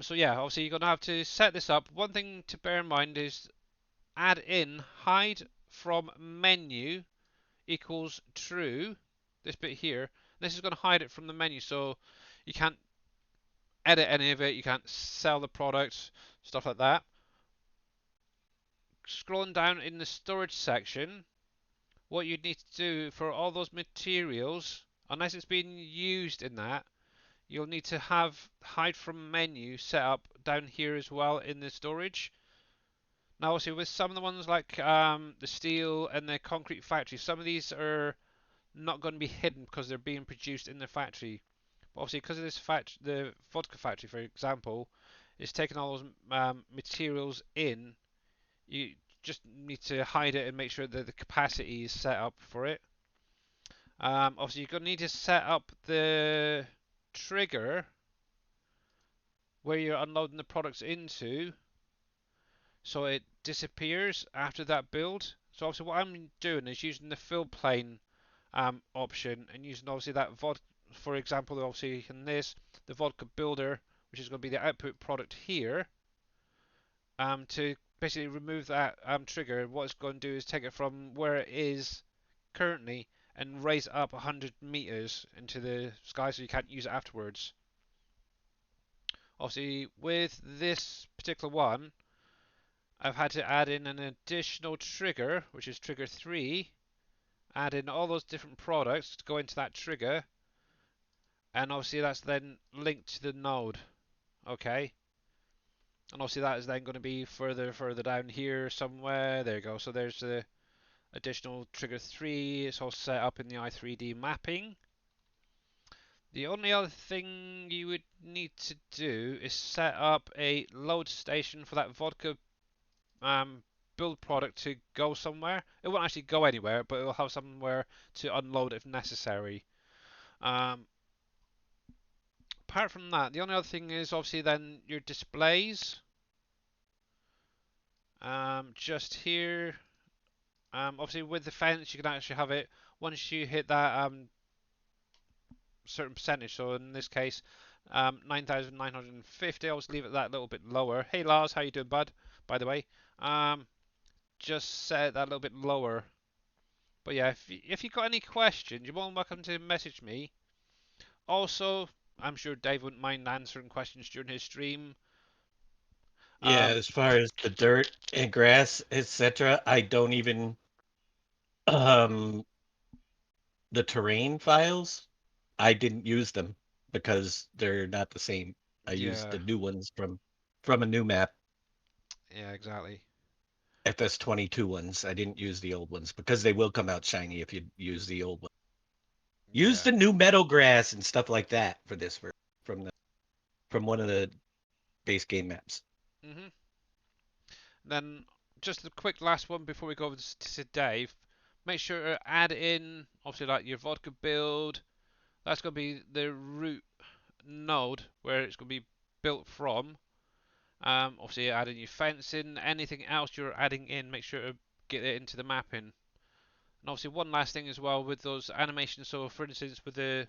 So yeah, obviously you're going to have to set this up. One thing to bear in mind is add in hide from menu equals true. This bit here. This is going to hide it from the menu, so you can't edit any of it. You can't sell the product, stuff like that. Scrolling down in the storage section, what you need to do for all those materials, unless it's being used in that, you'll need to have hide from menu set up down here as well in the storage. Now, obviously, with some of the ones like the steel and the concrete factory, some of these are not going to be hidden because they're being produced in the factory. But obviously, because of this the vodka factory, for example, is taking all those materials in. You just need to hide it and make sure that the capacity is set up for it. Obviously, you're going to need to set up the trigger where you're unloading the products into so it disappears after that build. So obviously what I'm doing is using the fill plane option and using obviously that vodka, for example, obviously in this, the vodka builder, which is going to be the output product here, to basically remove that trigger. What it's going to do is take it from where it is currently and raise it up 100 meters into the sky so you can't use it afterwards. Obviously, with this particular one, I've had to add in an additional trigger, which is trigger 3, add in all those different products to go into that trigger, and obviously that's then linked to the node, okay? And obviously that is then going to be further down here somewhere. There you go. So there's the additional trigger 3. It's all set up in the i3D mapping. The only other thing you would need to do is set up a load station for that vodka build product to go somewhere. It won't actually go anywhere, but it'll have somewhere to unload if necessary. Um, Apart from that, the only other thing is obviously then your displays. Just here, obviously with the fence, you can actually have it once you hit that certain percentage. So in this case, 9,950. I'll just leave it that little bit lower. Hey Lars, how you doing, bud? By the way, um, just set it that little bit lower. But yeah, if you got any questions, you're more than welcome to message me. Also, I'm sure Dave wouldn't mind answering questions during his stream. Yeah, Um, as far as the dirt and grass, etc., I don't even um the terrain files. I didn't use them because they're not the same. I used yeah, the new ones from a new map. yeah, exactly. FS22 ones. I didn't use the old ones because they will come out shiny if you use the old one. Use Yeah. the new meadow grass and stuff like that for this from one of the base game maps. Mhm. Then just a quick last one before we go over to Dave. Make sure to add in obviously like your vodka build. That's going to be the root node where it's going to be built from. Obviously adding your fencing, anything else you're adding in, make sure to get it into the mapping. And obviously one last thing as well with those animations. So for instance with the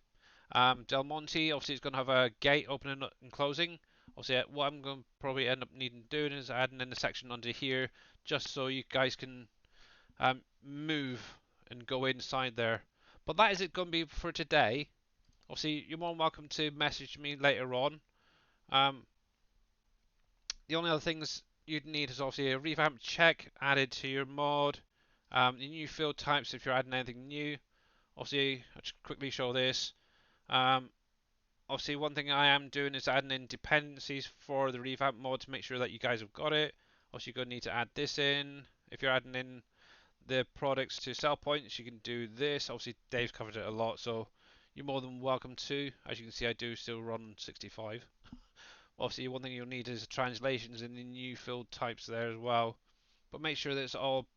Del Monte, obviously it's going to have a gate opening and closing. Obviously what I'm going to probably end up needing to do is adding in a section under here just so you guys can move and go inside there. But that is it going to be for today. Obviously you're more than welcome to message me later on. Um, the only other things you'd need is obviously a revamp check added to your mod, the new field types if you're adding anything new. Obviously, I'll just quickly show this. Um, obviously, one thing I am doing is adding in dependencies for the revamp mod to make sure that you guys have got it. Obviously, you're going to need to add this in. If you're adding in the products to sell points, you can do this. Obviously, Dave's covered it a lot, so you're more than welcome to. As you can see, I do still run 65. Obviously, one thing you'll need is translations in the new field types there as well. But make sure that it's all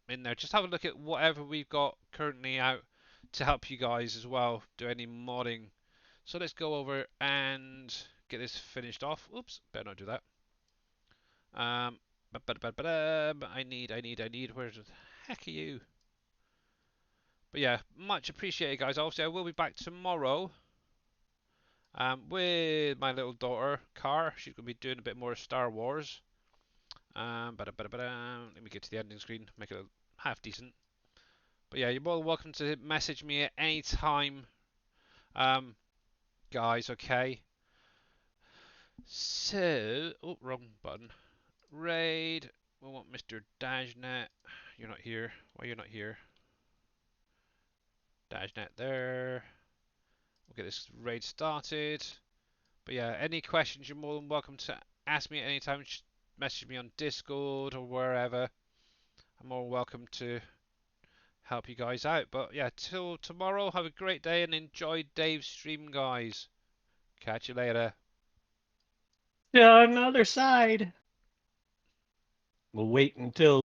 in there. Just have a look at whatever we've got currently out to help you guys as well do any modding. So let's go over and get this finished off. Oops, better not do that. I need. Where the heck are you? But yeah, much appreciated, guys. Obviously, I will be back tomorrow with my little daughter, Car. She's going to be doing a bit more Star Wars. Let me get to the ending screen, make it half decent. But yeah, you're more than welcome to message me at any time, guys. Okay. So, oh, wrong button. Raid. We want Mr. Dajnet. You're not here. Why you're not here? Dajnet there. We'll get this raid started. But yeah, any questions, you're more than welcome to ask me at any time. Just message me on Discord or wherever. I'm more than welcome to help you guys out. But yeah, till tomorrow, have a great day and enjoy Dave's stream, guys. Catch you later. On the other side. We'll wait until